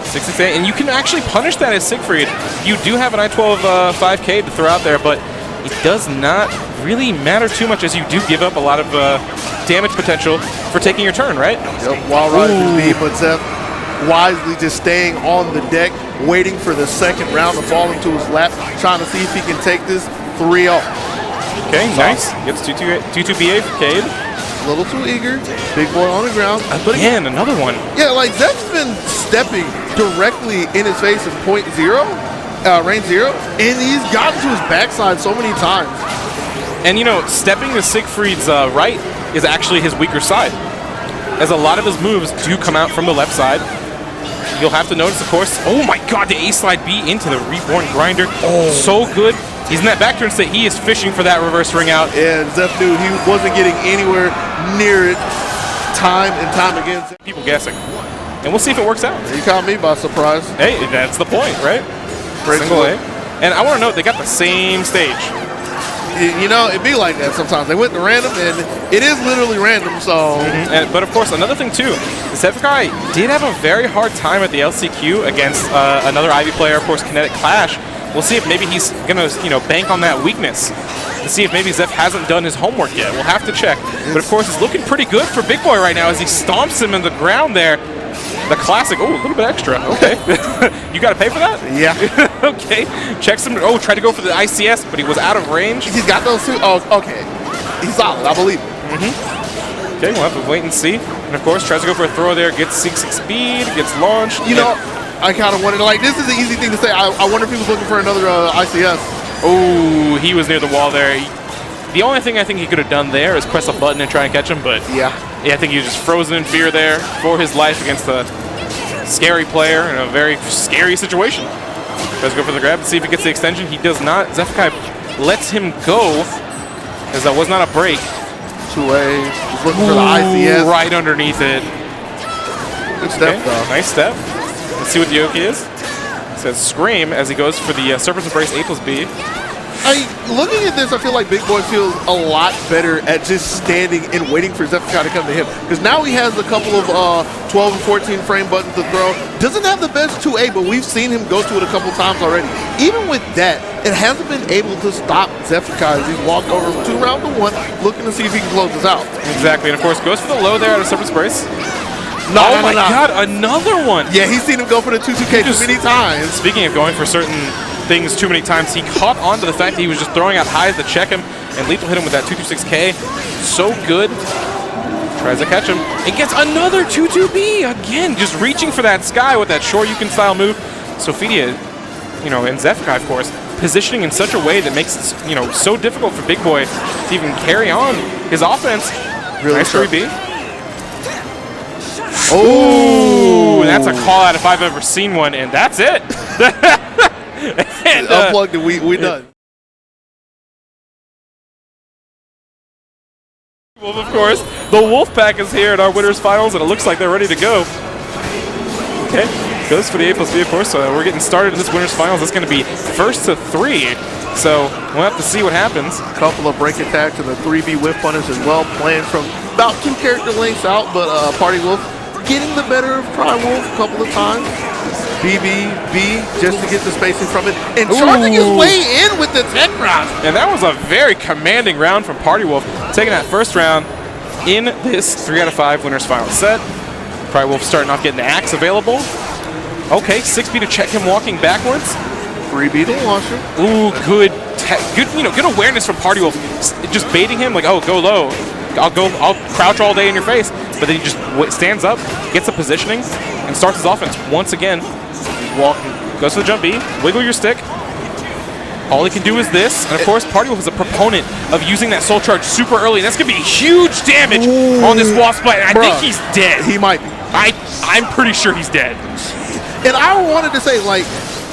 668, and you can actually punish that as Siegfried. You do have an I-12 5K to throw out there, but it does not really matter too much as you do give up a lot of damage potential for taking your turn, right? Yep, while riding the B, but Zeph wisely just staying on the deck, waiting for the second round to fall into his lap, trying to see if he can take this 3-0. Okay, nice. Gets 2-2-BA for Cade. A little too eager. Big Boy on the ground. Again, another one. Yeah, like Zeph's been stepping directly in his face in range 0, and he's gotten to his backside so many times. And stepping to Siegfried's right is actually his weaker side, as a lot of his moves do come out from the left side. You'll have to notice, of course, oh my god, the A-slide B into the Reborn Grinder. So good. He's in that back turn state. He is fishing for that reverse ring out. And Zeph knew he wasn't getting anywhere near it time and time again. People guessing. and we'll see if it works out. You caught me by surprise. Hey, that's the point, right? Single A. And I want to note, they got the same stage. You know, it'd be like that sometimes. They went to random, and it is literally random, so... But, of course, another thing, too, Xephukai did have a very hard time at the LCQ against another Ivy player, of course, Kinetic Clash. We'll see if maybe he's going to, bank on that weakness to see if maybe Zeph hasn't done his homework yet. We'll have to check. But, of course, it's looking pretty good for Big Boy right now as he stomps him in the ground there. The classic. Oh, a little bit extra. Okay. You got to pay for that? Yeah. Okay. Checks him. Oh, tried to go for the ICS, but he was out of range. He's got those two? Oh, okay. He's solid. I believe it. Okay, we'll have to wait and see. And, of course, tries to go for a throw there. Gets 6 speed. Gets launched. You know, I kind of wondered, like, this is an easy thing to say. I wonder if he was looking for another ICS. Oh, he was near the wall there. The only thing I think he could have done there is press a button and try and catch him, but yeah, I think he was just frozen in fear there for his life against a scary player in a very scary situation. Tries to go for the grab and see if he gets the extension. He does not. Xephukai lets him go, as that was not a break. 2A, just looking for the ICS. Right underneath it. Good step, though. Nice step. Let's see what the Yoki is. It says Scream as he goes for the Serpent's Embrace A+B. Looking at this, I feel like Big Boy feels a lot better at just standing and waiting for Xephukai to come to him. Because now he has a couple of 12 and 14 frame buttons to throw. Doesn't have the best 2A, but we've seen him go to it a couple times already. Even with that, it hasn't been able to stop Xephukai as he's walked over 2 rounds to 1, looking to see if he can close this out. Exactly, and of course goes for the low there out of Serpent's Embrace. Oh my God, another one. Yeah, he's seen him go for the 2-2K too many times. Speaking of going for certain things too many times, he caught on to the fact that he was just throwing out highs to check him, and Lethal hit him with that 226K. So good. Tries to catch him, and gets another 2-2B again, just reaching for that sky with that Shoryuken style move. Sophitia, and Xephukai, of course, positioning in such a way that makes it, so difficult for Big Boy to even carry on his offense. Really nice 3B. Oh, that's a call out if I've ever seen one, and that's it. And, unplugged it, we done. Wolf, of course, the Wolf Pack is here at our Winners Finals, and it looks like they're ready to go. Okay, goes for the A+B, of course. So we're getting started in this Winners Finals. It's going to be first to 3, so we'll have to see what happens. A couple of break attacks and the 3B whiff punish as well, playing from about 2 character lengths out, but Party-Wolf getting the better of Cry-Wolv a couple of times. BB, just to get the spacing from it, and charging his way in with the tech round. And that was a very commanding round from Party-Wolf, taking that first round in this 3 out of 5 Winners Finals set. Cry-Wolv starting off getting the axe available. Okay, 6B to check him walking backwards. 3B to launch him. Ooh, good awareness from Party-Wolf. Just baiting him like, oh, go low. I'll crouch all day in your face. But then he just stands up, gets the positioning, and starts his offense once again. Walking, goes to the jump B, wiggle your stick. All he can do is this, and of course, Party-Wolf is a proponent of using that soul charge super early. That's gonna be huge damage on this wall splat. And I think he's dead. He might be. I'm pretty sure he's dead. And I wanted to say, like,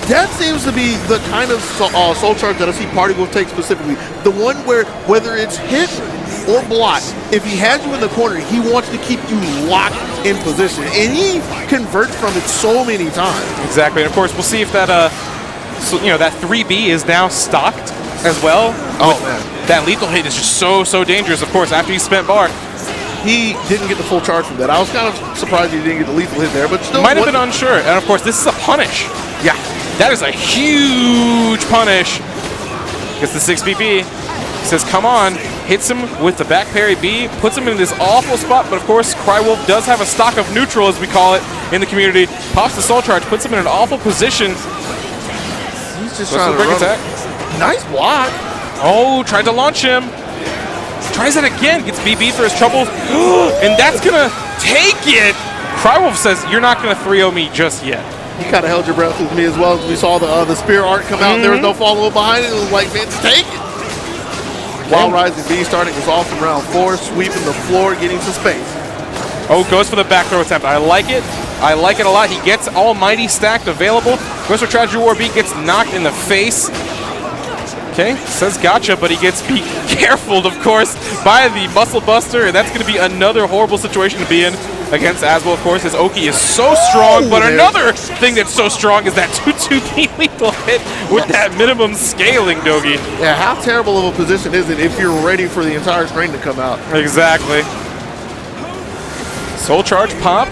that seems to be the kind of soul charge that I see Party-Wolf take specifically. The one where, whether it's hit or block, if he has you in the corner, he wants to keep you locked in position. And he converts from it so many times. Exactly. And of course, we'll see if that, that 3B is now stocked as well. Oh, man. That lethal hit is just so dangerous, of course, after he spent bar. He didn't get the full charge from that. I was kind of surprised he didn't get the lethal hit there, but still. Might have been unsure. And of course, this is a punish. Yeah, that is a huge punish. Gets the 6BB. Says, come on. Hits him with the back parry B. Puts him in this awful spot. But of course, Cry-Wolv does have a stock of neutral, as we call it in the community. Pops the soul charge. Puts him in an awful position. He's just trying to break attack. Nice block. Oh, tried to launch him. Tries it again, gets BB for his troubles, and that's gonna take it. Cry-Wolv says, you're not gonna 3-0 me just yet. You kind of held your breath with me as well as we saw the spear art come out and there was no follow-up behind it. It was like, man, take it. Wild Rising B starting us off in round 4, sweeping the floor, getting some space. Oh, goes for the back throw attempt. I like it. I like it a lot. He gets Almighty stacked available. Goes for Tragedy War B, gets knocked in the face. Okay, says gotcha, but he gets be careful, of course, by the Muscle Buster, and that's going to be another horrible situation to be in against Azwel, of course, as Oki is so strong, but another thing that's so strong is that 2-2-P lethal hit with that minimum scaling, Dogi. Yeah, how terrible of a position is it if you're ready for the entire string to come out? Exactly. Soul Charge pop.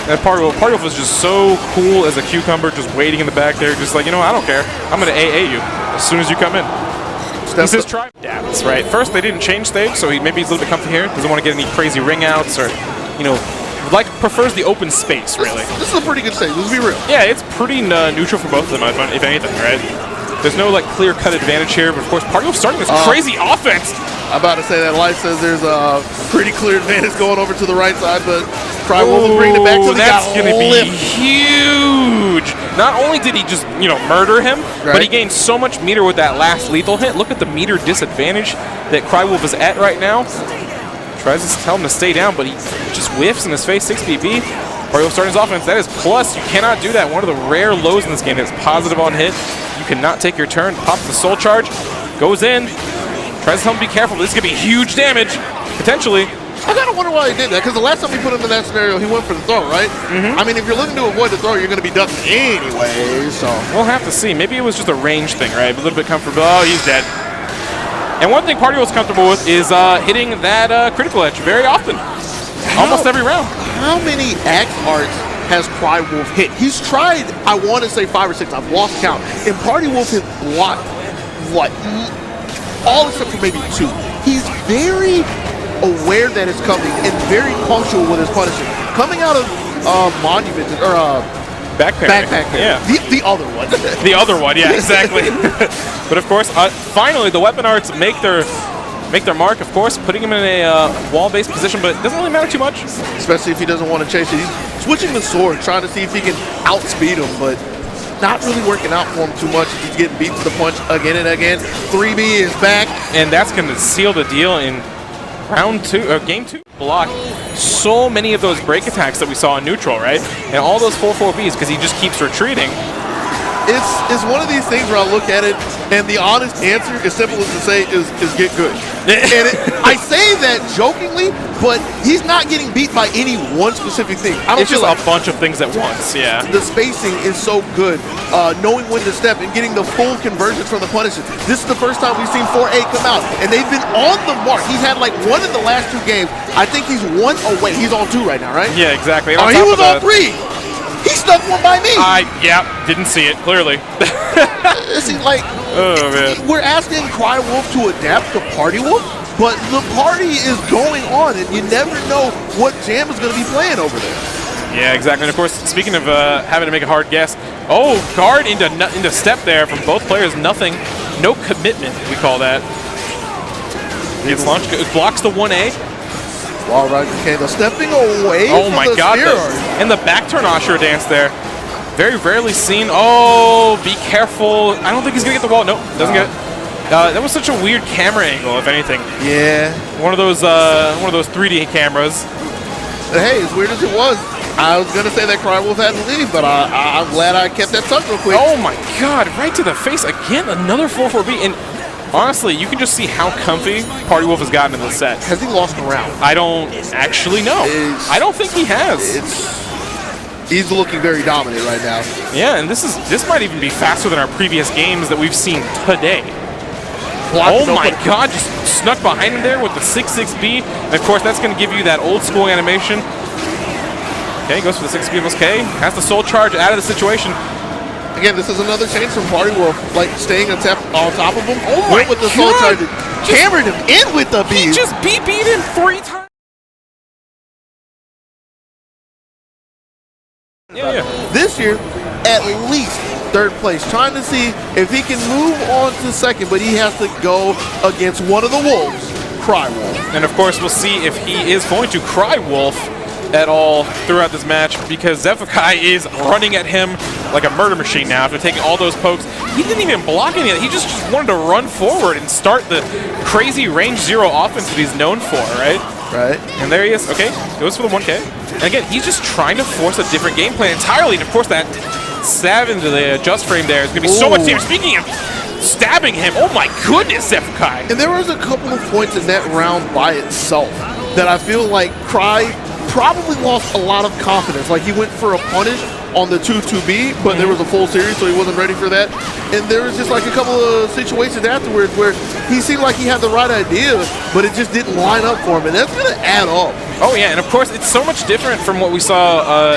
That Party-Wolf was just so cool as a cucumber, just waiting in the back there, just like, you know, I don't care. I'm going to AA you as soon as you come in. This is try. Yeah, that's right. First, they didn't change stage, so maybe he's a little bit comfy here. Doesn't want to get any crazy ring outs or, you know, prefers the open space, really. This is a pretty good stage, let's be real. Yeah, it's pretty neutral for both of them, if anything, right? There's no, like, clear-cut advantage here, but, of course, Party-Wolf starting this crazy offense. I'm about to say that Life says there's a pretty clear advantage going over to the right side, but Cry-Wolv will bring it back to the that's going to be huge. Not only did he just, you know, murder him, but he gained so much meter with that last lethal hit. Look at the meter disadvantage that Cry-Wolv is at right now. Tries to tell him to stay down, but he just whiffs in his face. 6 BP. Party-Wolf starting his offense. That is plus. You cannot do that. One of the rare lows in this game that's positive on hit. You cannot take your turn. Pops the Soul Charge. Goes in. Tries to tell him to be careful. This is going to be huge damage, potentially. I kind of wonder why he did that, because the last time we put him in that scenario, he went for the throw, right? I mean, if you're looking to avoid the throw, you're going to be ducking anyway, so. We'll have to see. Maybe it was just a range thing, right? A little bit comfortable. Oh, he's dead. And one thing Party-Wolf's comfortable with is hitting that critical edge very often. Almost every round. How many axe arts has Cry-Wolv hit? He's tried, I want to say 5 or 6. I've lost count. And Party-Wolf has blocked, what, all except for maybe 2. He's very aware that it's coming and very punctual with his punishment. Coming out of Monument, or Backpack. Yeah. The other one. The other one, yeah, exactly. But of course, finally the weapon arts make their mark, of course, putting him in a wall-based position, but it doesn't really matter too much. Especially if he doesn't want to chase it. He's switching the sword, trying to see if he can outspeed him, but not really working out for him too much. He's getting beat to the punch again and again. 3B is back. And that's going to seal the deal in round 2, or game 2. Block so many of those break attacks that we saw in neutral, right? And all those 4-4-Bs because he just keeps retreating. It's one of these things where I look at it, and the honest answer, as simple as to say, is get good. And I say that jokingly, but he's not getting beat by any one specific thing. It's just a bunch of things at once, yeah. The spacing is so good, knowing when to step and getting the full conversions from the punishes. This is the first time we've seen 4A come out, and they've been on the mark. He's had like 1 in the last 2 games. I think he's 1 away. He's on 2 right now, right? Yeah, exactly. Oh, he was on 3. He snuck 1 by me. Yeah, didn't see it, clearly. See, like, oh, man. We're asking Cry-Wolv to adapt to Party-Wolf, but the party is going on, and you never know what jam is going to be playing over there. Yeah, exactly. And of course, speaking of having to make a hard guess, guard into step there from both players. Nothing, no commitment, we call that. Gets launched, blocks the 1A. Wall Rider Kano stepping away Oh from my god, and the back turn Ashura dance there. Very rarely seen. Oh, be careful. I don't think he's going to get the wall. Nope, doesn't get it. That was such a weird camera angle, if anything. Yeah. One of those 3D cameras. Hey, as weird as it was, I was going to say that Cry-Wolv had to leave, but I'm glad I kept that tucked real quick. Oh my god, right to the face again. Another 4-4-B. And honestly, you can just see how comfy Party-Wolf has gotten in the set. Has he lost a round? I don't actually know. I don't think he has. He's looking very dominant right now. Yeah, and this might even be faster than our previous games that we've seen today. Oh my god, just snuck behind him there with the 6-6B. And of course, that's going to give you that old school animation. Okay, goes for the 6B plus K. Has the Soul Charge out of the situation. Again, this is another change from Party-Wolf, like staying on top of him. Oh my with the Soul Charge, hammered him in with the B. He just BB'd him 3 times. Yeah. This year, at least 3rd place, trying to see if he can move on to 2nd, but he has to go against one of the Wolves, Cry-Wolv. And of course, we'll see if he is going to Cry-Wolv at all throughout this match, because Xephukai is running at him like a murder machine now after taking all those pokes. He didn't even block any of it. He just wanted to run forward and start the crazy range 0 offense that he's known for, right? Right. And there he is. Okay, goes for the 1K. And again, he's just trying to force a different game plan entirely. And of course, that stab into the adjust frame there is going to be so much damage. Speaking of stabbing him. Oh my goodness, Xephukai. And there was a couple of points in that round by itself that I feel like Cry probably lost a lot of confidence. Like he went for a punish on the 2-2B, but there was a full series, so he wasn't ready for that. And there was just like a couple of situations afterwards where he seemed like he had the right idea, but it just didn't line up for him, and that's going to add up. Oh yeah, and of course, it's so much different from what we saw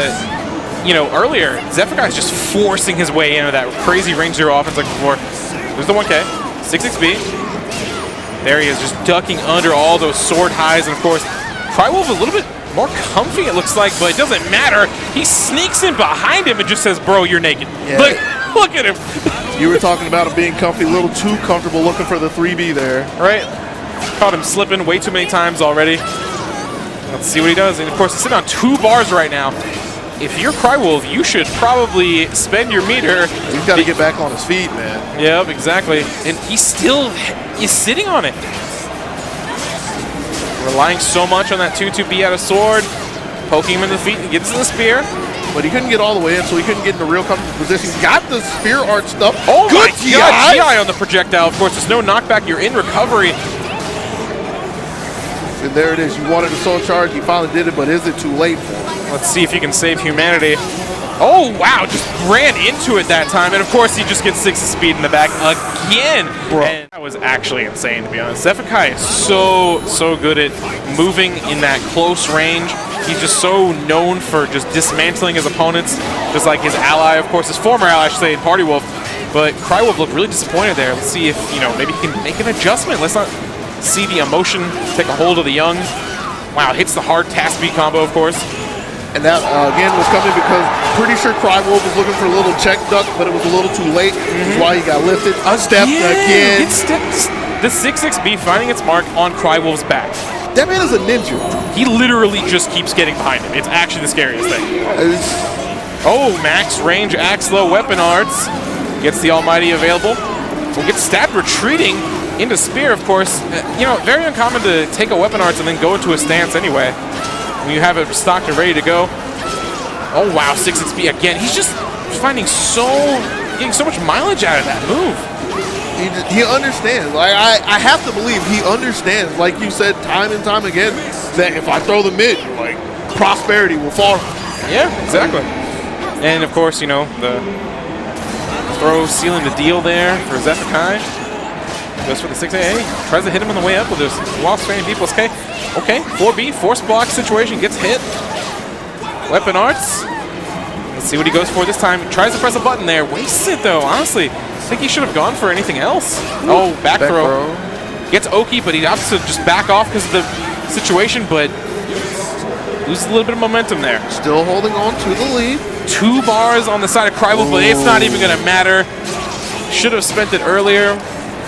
you know, earlier. Xephukai is just forcing his way into that crazy range 0 offense like before. There's the 1K, 6-6B. There he is, just ducking under all those sword highs, and of course, Cry-Wolv a little bit more comfy, it looks like, but it doesn't matter. He sneaks in behind him and just says, bro, you're naked. Yeah. Look at him. You were talking about him being comfy, a little too comfortable looking for the 3B there. Right? Caught him slipping way too many times already. Let's see what he does. And of course, he's sitting on 2 bars right now. If you're Cry-Wolv, you should probably spend your meter. He's got to get back on his feet, man. Yep, exactly. And he still is sitting on it. Relying so much on that 2-2B out of sword. Poking him in the feet and gets in the spear. But he couldn't get all the way in, so he couldn't get in a real comfortable position. Got the spear art stuff. Oh good my God, GI on the projectile. Of course, there's no knockback. You're in recovery. And there it is. You wanted a soul charge. He finally did it, but is it too late for him? Let's see if he can save humanity. Oh, wow. Just ran into it that time. And, of course, he just gets 6 speed in the back again. Bro. And that was actually insane, to be honest. Xephukai is so good at moving in that close range. He's just so known for just dismantling his opponents, just like his ally, of course, his former ally, I should say, Party-Wolf. But Cry-Wolv looked really disappointed there. Let's see if, you know, maybe he can make an adjustment. Let's not see the emotion take a hold of the young. Wow, hits the hard task beat combo, of course. And that, again, was coming because pretty sure Cry-Wolv was looking for a little check duck, but it was a little too late. That's why he got lifted. Stepped again. It steps. The 6-6B finding its mark on Cry-Wolv's back. That man is a ninja. He literally just keeps getting behind him. It's actually the scariest thing. Oh, max range axe low weapon arts. Gets the almighty available. Will get stabbed retreating into spear, of course. You know, very uncommon to take a weapon arts and then go into a stance anyway. When you have it stocked and ready to go. Oh wow, 6-6B again. He's just getting so much mileage out of that move. He understands. Like I have to believe he understands. Like you said, time and time again, that if I throw the mid, like prosperity will fall. Yeah, exactly. And of course, you know, the throw sealing the deal there for Xephukai. Goes for the 6AA. Tries to hit him on the way up with his lost frame B plus K. Okay, 4B, force block situation, gets hit. Weapon arts. Let's see what he goes for this time. Tries to press a button there. Wastes it though, honestly. I think he should have gone for anything else. Oh, back throw. Gets Oki, but he opts to just back off because of the situation, but loses a little bit of momentum there. Still holding on to the lead. 2 bars on the side of Cry-Wolv, but it's not even going to matter. Should have spent it earlier.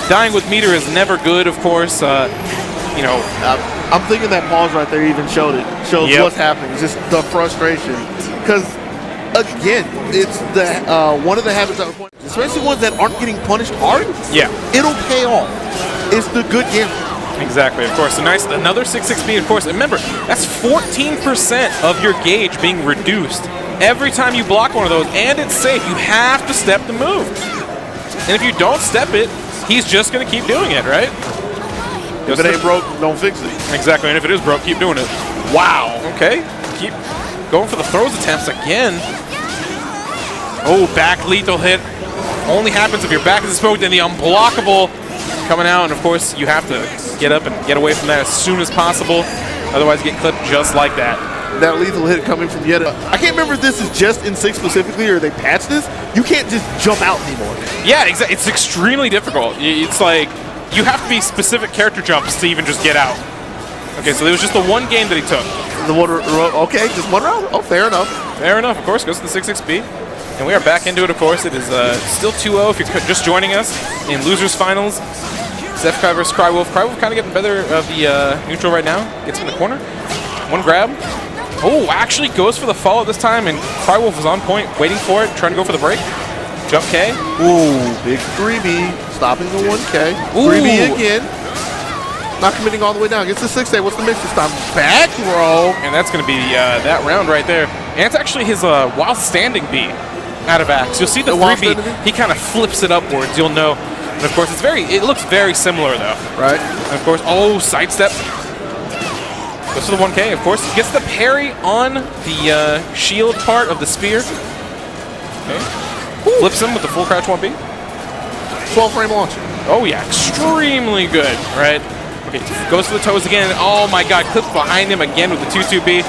Dying with meter is never good, of course. You know, I'm thinking that pause right there even shows what's happening. It's just the frustration. Because, again, it's the one of the habits that was, especially ones that aren't getting punished hard. Yeah. It'll pay off. It's the good gamble. Exactly, of course. So nice, another 6-6B, of course. And remember, that's 14% of your gauge being reduced every time you block one of those, and it's safe. You have to step the move. And if you don't step it, he's just going to keep doing it, right? If it ain't broke, don't fix it. Exactly, and if it is broke, keep doing it. Wow. Okay, keep going for the throws attempts again. Oh, back lethal hit. Only happens if your back is smoked, and the unblockable coming out, and of course, you have to get up and get away from that as soon as possible. Otherwise, you get clipped just like that. That lethal hit coming from Yetta. I can't remember if this is just in 6 specifically or they patched this. You can't just jump out anymore. Yeah, exactly. It's extremely difficult. It's like you have to be specific character jumps to even just get out. Okay, so it was just the one game that he took. Okay, just one round? Oh, fair enough. Fair enough, of course. Goes to the 6-6B. And we are back into it, of course. It is still 2-0 if you're just joining us in Losers Finals. Xephukai versus Cry-Wolv. Cry-Wolv kind of getting better of the neutral right now. Gets him in the corner. One grab. Oh, actually goes for the follow this time, and Cry-Wolv was on point, waiting for it, trying to go for the break. Jump K. Ooh, big 3B, stopping the 1K. Ooh. 3B again. Not committing all the way down. Gets the 6A. What's the mix this time? Back row. And that's going to be that round right there. And it's actually his while standing B out of axe. You'll see the 3B, he kind of flips it upwards. You'll know And of course, it looks very similar though. Right. And of course, sidestep. Goes to the 1K, of course. Gets the parry on the shield part of the spear. Okay. Flips him with the full crouch 1B. 12-frame launch. Oh yeah, extremely good, right? Okay, goes to the toes again. Oh my god, clips behind him again with the 2-2B.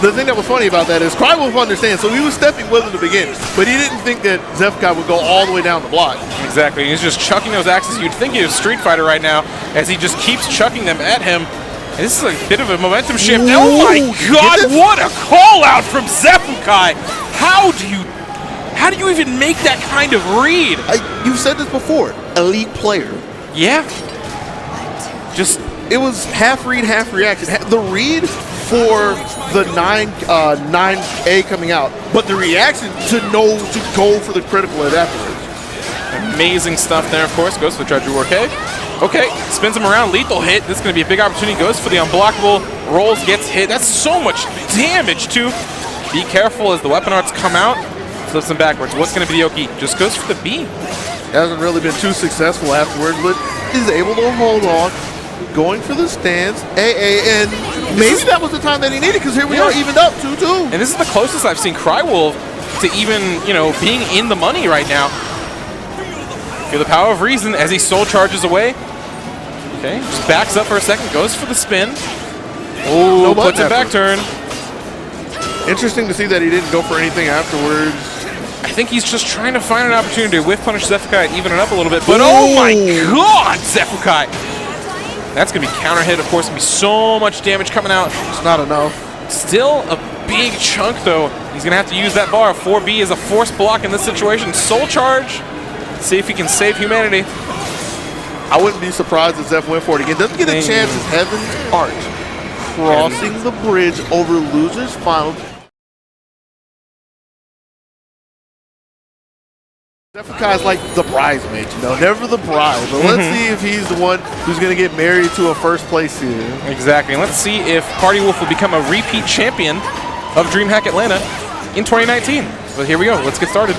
The thing that was funny about that is Cry-Wolv understands, so he was stepping with him to begin, but he didn't think that Xephukai would go all the way down the block. Exactly, he's just chucking those axes. You'd think he was Street Fighter right now as he just keeps chucking them at him. And this is a bit of a momentum shift. Ooh, oh my god, what a call out from Xephukai! How do you even make that kind of read? You've said this before, elite player. Yeah. It was half read, half reaction. The read for the 9A coming out, but the reaction to know to go for the critical hit afterwards. Amazing stuff there, of course. Goes for the Treasure Work. Okay, spins him around, lethal hit. This is going to be a big opportunity. Goes for the unblockable, rolls, gets hit. That's so much damage too. Be careful as the weapon arts come out. Flips him backwards. What's going to be the Oki? Just goes for the B. Hasn't really been too successful afterwards, but is able to hold on. Going for the stance, and maybe that was the time that he needed, because here we are evened up 2-2. And this is the closest I've seen Cry-Wolv to even, being in the money right now. Feel the power of reason as he soul charges away. Okay, just backs up for a second, goes for the spin. Oh, puts it back turn. Interesting to see that he didn't go for anything afterwards. I think he's just trying to find an opportunity to whiff punish Xephukai and even it up a little bit. But oh my god, Xephukai! That's going to be counter hit, of course. Going to be so much damage coming out. It's not enough. Still a big chunk, though. He's going to have to use that bar. 4B is a force block in this situation. Soul charge. See if he can save humanity. I wouldn't be surprised if Zeph went for it again. Doesn't get a chance as Heaven's Arch crossing the bridge over Losers Finals. Xephukai is like the bridesmaid, never the bride. But let's see if he's the one who's going to get married to a first place here. Exactly. And let's see if Cry-Wolv will become a repeat champion of DreamHack Atlanta in 2019. But here we go. Let's get started.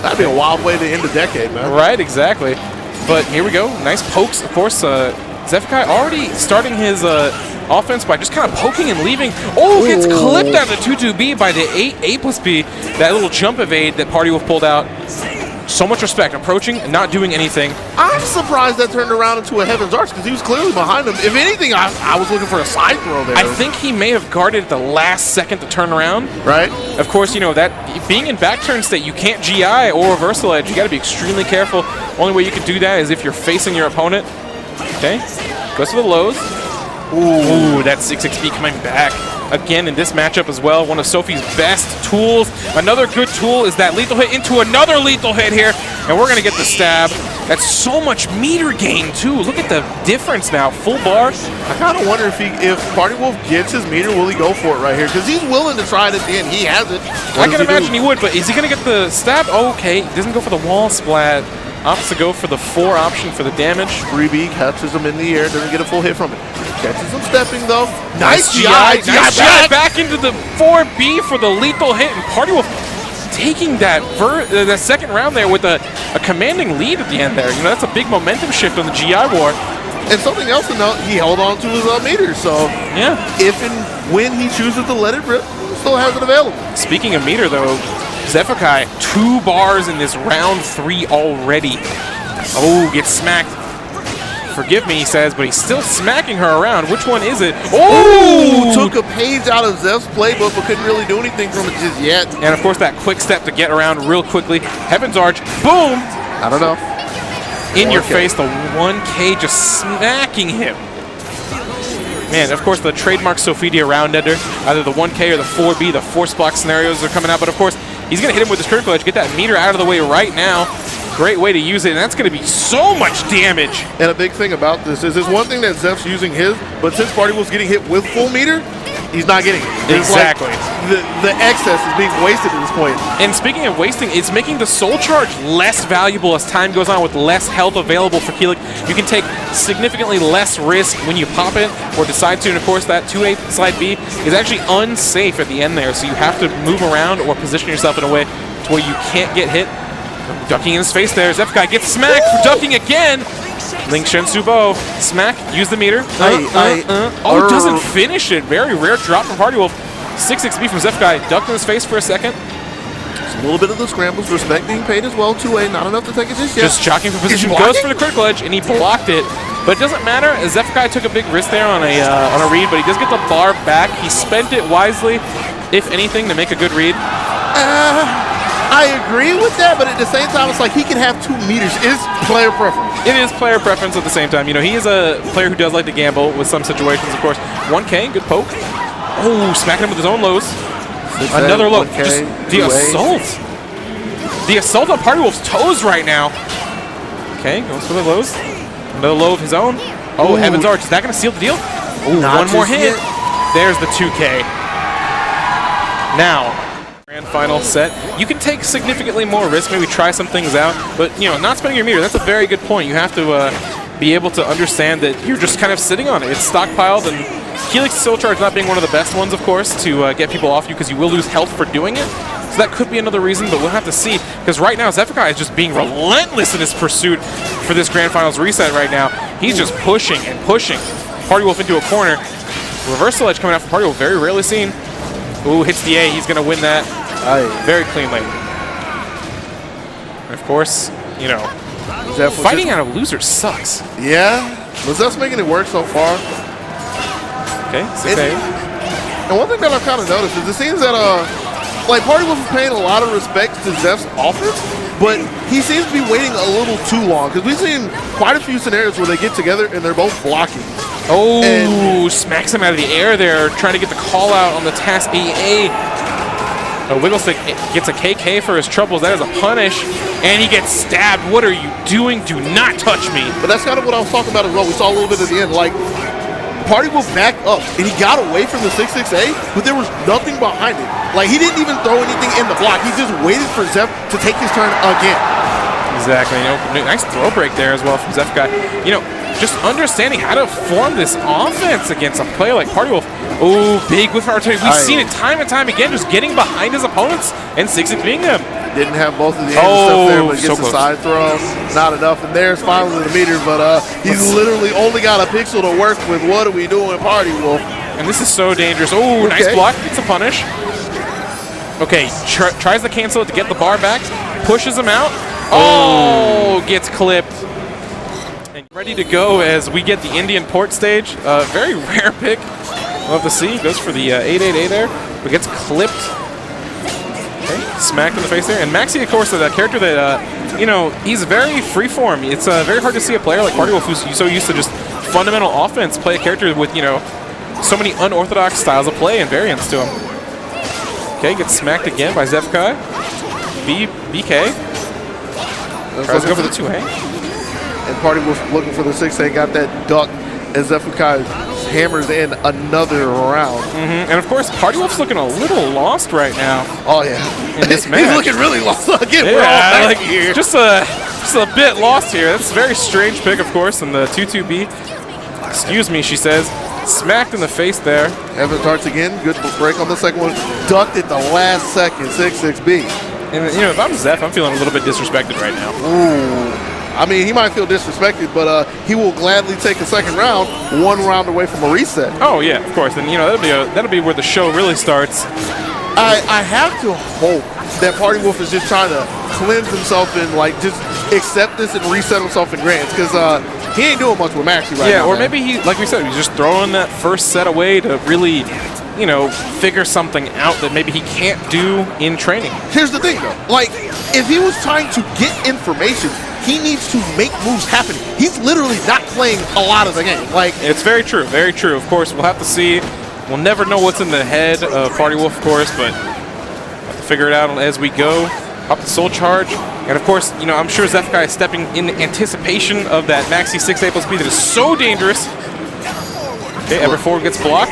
That'd be a wild way to end the decade, man. Right, exactly. But here we go. Nice pokes, of course. Xephukai already starting his offense by just kind of poking and leaving. Oh, gets clipped out of the 2-2B by the A plus B. That little jump evade that Cry-Wolv pulled out. So much respect, approaching and not doing anything. I'm surprised that turned around into a Heaven's Arch because he was clearly behind him. If anything, I was looking for a side throw there. I think he may have guarded at the last second to turn around. Right. Of course, that being in back turn state, you can't GI or reversal edge. You got to be extremely careful. Only way you can do that is if you're facing your opponent. Okay, goes to the lows. Ooh, that 6-6B coming back. Again in this matchup as well, one of Sophie's best tools. Another good tool is that lethal hit into another lethal hit here, and we're gonna get the stab. That's so much meter gain too. Look at the difference now, full bar. I kind of wonder if Cry-Wolv gets his meter, will he go for it right here? Because he's willing to try it at the end. He has it. I can imagine he would, but is he gonna get the stab? Oh, okay, doesn't go for the wall splat. Opts to go for the 4 option for the damage. 3B catches him in the air, doesn't get a full hit from it. Catches him stepping though. Nice GI. Nice GI back into the 4B for the lethal hit, and Cry-Wolv taking that second round there with a commanding lead at the end there. That's a big momentum shift on the GI war. And something else to note, he held on to his meter, so yeah. If and when he chooses to let it rip, he still has it available. Speaking of meter though, Xephukai, 2 bars in this round 3 already. Oh, gets smacked. Forgive me, he says, but he's still smacking her around. Which one is it? Oh! Took a page out of Zeph's playbook, but couldn't really do anything from it just yet. And of course, that quick step to get around real quickly. Heaven's Arch, boom! I don't know. In your face, the 1K just smacking him. Man, of course, the trademark Sophitia round ender, either the 1K or the 4B, the force block scenarios are coming out, but of course, he's going to hit him with his critical edge, get that meter out of the way right now. Great way to use it, and that's going to be so much damage. And a big thing about this is, there's one thing that Zeph's using his, but since Cry-Wolv's getting hit with full meter, he's not getting it. Exactly. Like the excess is being wasted at this point. And speaking of wasting, it's making the soul charge less valuable as time goes on with less health available for Kilik. You can take significantly less risk when you pop it or decide to, and of course that 2A slide B is actually unsafe at the end there, so you have to move around or position yourself in a way to where you can't get hit. Ducking in his face there. Xephukai gets smacked for ducking again. Link Shensubo. Smack. Use the meter. Oh, doesn't finish it. Very rare drop from Party Wolf. 6-6B from Xephukai. Ducked in his face for a second. Just a little bit of the scrambles. Respect being paid as well. 2A. Not enough to take it just yet. Just jockeying for position. Goes for the critical edge, and he blocked it. But it doesn't matter. Xephukai took a big risk there on a read, but he does get the bar back. He spent it wisely, if anything, to make a good read. I agree with that, but at the same time, it's like he can have 2 meters. It's player preference. It is player preference at the same time. You know, he is a player who does like to gamble with some situations, of course. 1K, good poke. Oh, smacking him with his own lows. Another low. Just the assault. The assault on Party Wolf's toes right now. Okay, goes for the lows. Another low of his own. Oh, Heaven's Arch. Is that going to seal the deal? Ooh, one more hit. There's the 2K. Now, grand final set. You can take significantly more risk, maybe try some things out, but, you know, not spending your meter, that's a very good point. You have to be able to understand that you're just kind of sitting on it. It's stockpiled, and Kilik's Soul Charge not being one of the best ones, of course, to get people off you, because you will lose health for doing it. So that could be another reason, but we'll have to see, because right now Xephukai is just being relentless in his pursuit for this Grand Finals reset right now. He's just pushing and pushing Party Wolf into a corner. Reversal edge coming out from Party Wolf, very rarely seen. Ooh, hits the A, he's going to win that very cleanly. And of course, you know, fighting out of losers sucks. Yeah, but that's making it work so far. Okay, 6A. And one thing that I've kind of noticed is it seems that like Party Wolf is paying a lot of respect to Zeph's offense, but he seems to be waiting a little too long, because we've seen quite a few scenarios where they get together and they're both blocking. Oh, and smacks him out of the air there, trying to get the call out on the Task AA. A Wiggle Stick gets a KK for his troubles. That is a punish, and he gets stabbed. What are you doing? Do not touch me. But that's kind of what I was talking about as well. We saw a little bit at the end, like, Party Wolf backed up, and he got away from the 6-6A, but there was nothing behind it. Like, he didn't even throw anything in the block. He just waited for Zeph to take his turn again. Exactly. You know, nice throw break there as well from Xephukai. You know, just understanding how to form this offense against a player like Party Wolf. Oh, big whiff opportunity. We've seen it time and time again, just getting behind his opponents and 6-6-ing them. Didn't have both of the stuff there, but gets a side throw. Not enough, and there's finally the meter, but he's literally only got a pixel to work with. What are we doing, Party Wolf? And this is so dangerous. Oh, nice block. Gets a punish. Okay, tries to cancel it to get the bar back. Pushes him out. Oh, gets clipped. And ready to go as we get the Indian port stage. Very rare pick. We'll have to see. Goes for the 8-8-A there, but gets clipped. Okay, smacked in the face there. And Maxi, of course, is that character that, you know, he's very freeform. It's very hard to see a player like Party Wolf who's so used to just fundamental offense play a character with, you know, so many unorthodox styles of play and variants to him. Okay, gets smacked again by Xephukai. BK. Tries to go for the 2A. And Party Wolf looking for the 6A, got that duck as Xephukai hammers in another round. And of course, Party Wolf's looking a little lost right now. Oh yeah, in this match. He's looking really lost again. Yeah, we're all back here. Just a bit lost here. That's a very strange pick, of course, in the 2-2B. Excuse me, she says. Smacked in the face there. Evans darts again. Good break on the second one. Ducked at the last second. 6-6B. And you know, if I'm Zeph, I'm feeling a little bit disrespected right now. Ooh. I mean, he might feel disrespected, but he will gladly take a second round, 1 round away from a reset. Oh yeah, of course. And you know, that'll be where the show really starts. I have to hope that Party Wolf is just trying to cleanse himself and like just accept this and reset himself in grands, because he ain't doing much with Maxi right now. Yeah, or maybe he, like we said, he's just throwing that first set away to really, you know, figure something out that maybe he can't do in training. Here's the thing though, like if he was trying to get information, he needs to make moves happen. He's literally not playing a lot of the game. Like, it's very true, very true. Of course, we'll have to see. We'll never know what's in the head of Party Wolf, of course, but we'll have to figure it out as we go. Up the Soul Charge, and of course, you know, I'm sure Xephukai is stepping in anticipation of that Maxi 6A+B that is so dangerous. Okay, ever forward gets blocked.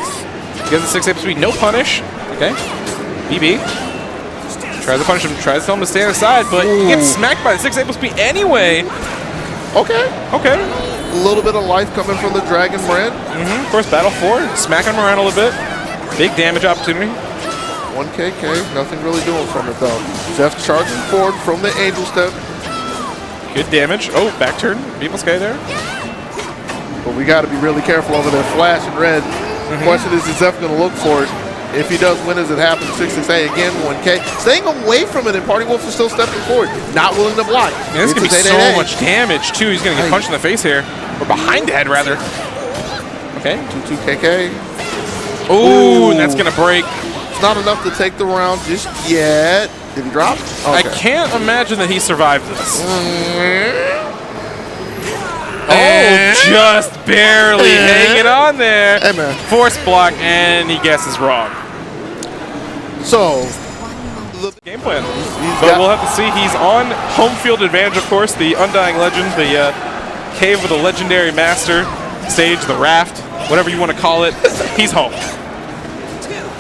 Gets the 6A+B, no punish. Okay, BB. Tries to punish him, tries to tell him to stand aside, but he gets smacked by the 6A+B anyway. Okay. Okay. A little bit of life coming from the Dragon brand. Of course, battle forward, smacking him around a little bit. Big damage opportunity. one KK. Nothing really doing from it, though. Zeph charging forward from the Angel Step. Good damage. Oh, back turn. People's K there. But we got to be really careful over there. Flash and red. The question is Zeph going to look for it? If he does win as it happens, 6-6-8 again, 1K. Staying away from it, and Party Wolf is still stepping forward. Not willing to block. Man, this is going to be so much damage, too. He's going to get punched in the face here. Or behind the head, rather. Okay. 2-2 KK. Ooh, and that's going to break. It's not enough to take the round just yet. Did he drop? Okay. I can't imagine that he survived this. Just barely hanging on there. Hey, man. Force block, and he guesses wrong. So, The game plan. But we'll have to see. He's on home field advantage, of course. The Undying Legend, the Cave of the Legendary Master stage, the raft, whatever you want to call it. He's home.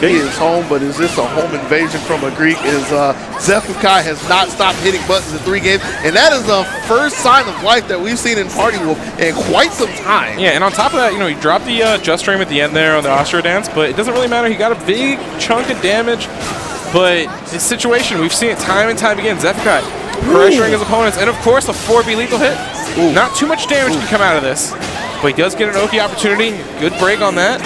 He is home, but is this a home invasion from a Greek? Is Xephukai has not stopped hitting buttons in 3 games, and that is the first sign of life that we've seen in Party Wolf in quite some time. Yeah, and on top of that, you know, he dropped the Just Stream at the end there on the Astaroth dance, but it doesn't really matter. He got a big chunk of damage, but his situation, we've seen it time and time again. Xephukai pressuring his opponents, and of course, a 4B lethal hit. Not too much damage can come out of this, but he does get an Oki opportunity. Good break on that.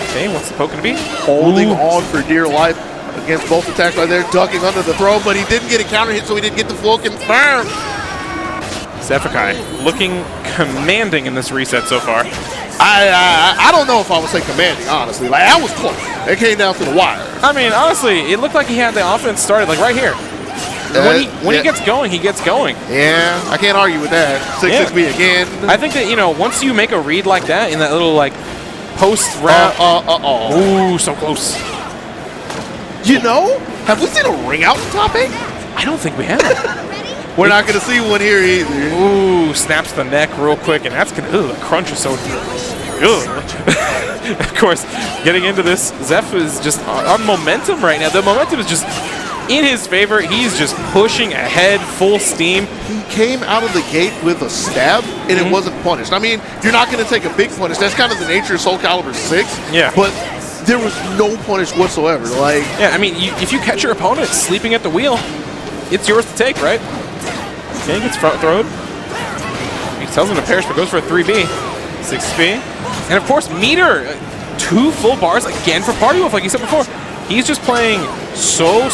Okay, what's the poke going to be? Holding on for dear life against both attacks right there, ducking under the throw, but he didn't get a counter hit, so he didn't get the full confirm. Xephukai looking commanding in this reset so far. I don't know if I would say commanding, honestly. Like, that was close. It came down to the wire. I mean, honestly, it looked like he had the offense started, like right here. When he gets going, he gets going. Yeah, I can't argue with that. 6-6B again. I think that, you know, once you make a read like that in that little, like, post-round. Ooh, so close. You know, have we seen a ring out in top 8? I don't think we have. We're not going to see one here either. Ooh, snaps the neck real quick, and that's going to, the crunch is so good. Of course, getting into this, Zeph is just on momentum right now. The momentum is just in his favor. He's just pushing ahead full steam. He came out of the gate with a stab, and it wasn't punished. I mean, you're not going to take a big punish. That's kind of the nature of SoulCalibur 6. Yeah. But there was no punish whatsoever. Like, yeah, I mean, if you catch your opponent sleeping at the wheel, it's yours to take, right? Okay, he gets front throwed. He tells him to perish, but goes for a 3B. 6B. And of course, meter. 2 full bars again for Party Wolf, like you said before. He's just playing so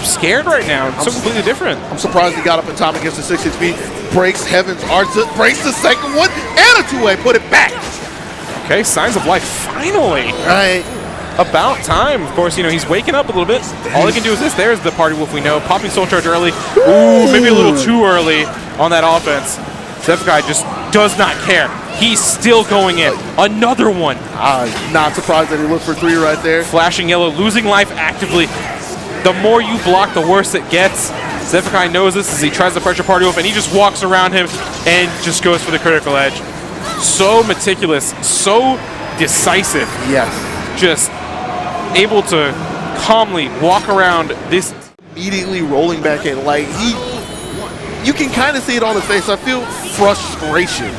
scared right now. So completely different. I'm surprised he got up in time against the 6-6B. Breaks Heaven's Arts, breaks the second one, and a 2-way, put it back. Okay, signs of life, finally. Right. About time. Of course, you know, he's waking up a little bit. All he can do is this. There's the Party Wolf we know. Popping Soul Charge early. Ooh, maybe a little too early on that offense. Xephukai just does not care. He's still going in. Another one. Not surprised that he looked for 3 right there. Flashing yellow, losing life actively. The more you block, the worse it gets. Xephukai knows this as he tries to pressure Party Wolf, and he just walks around him and just goes for the critical edge. So meticulous, so decisive. Yes. Just able to calmly walk around this. Immediately rolling back in. Like, you can kind of see it on his face. I feel frustration.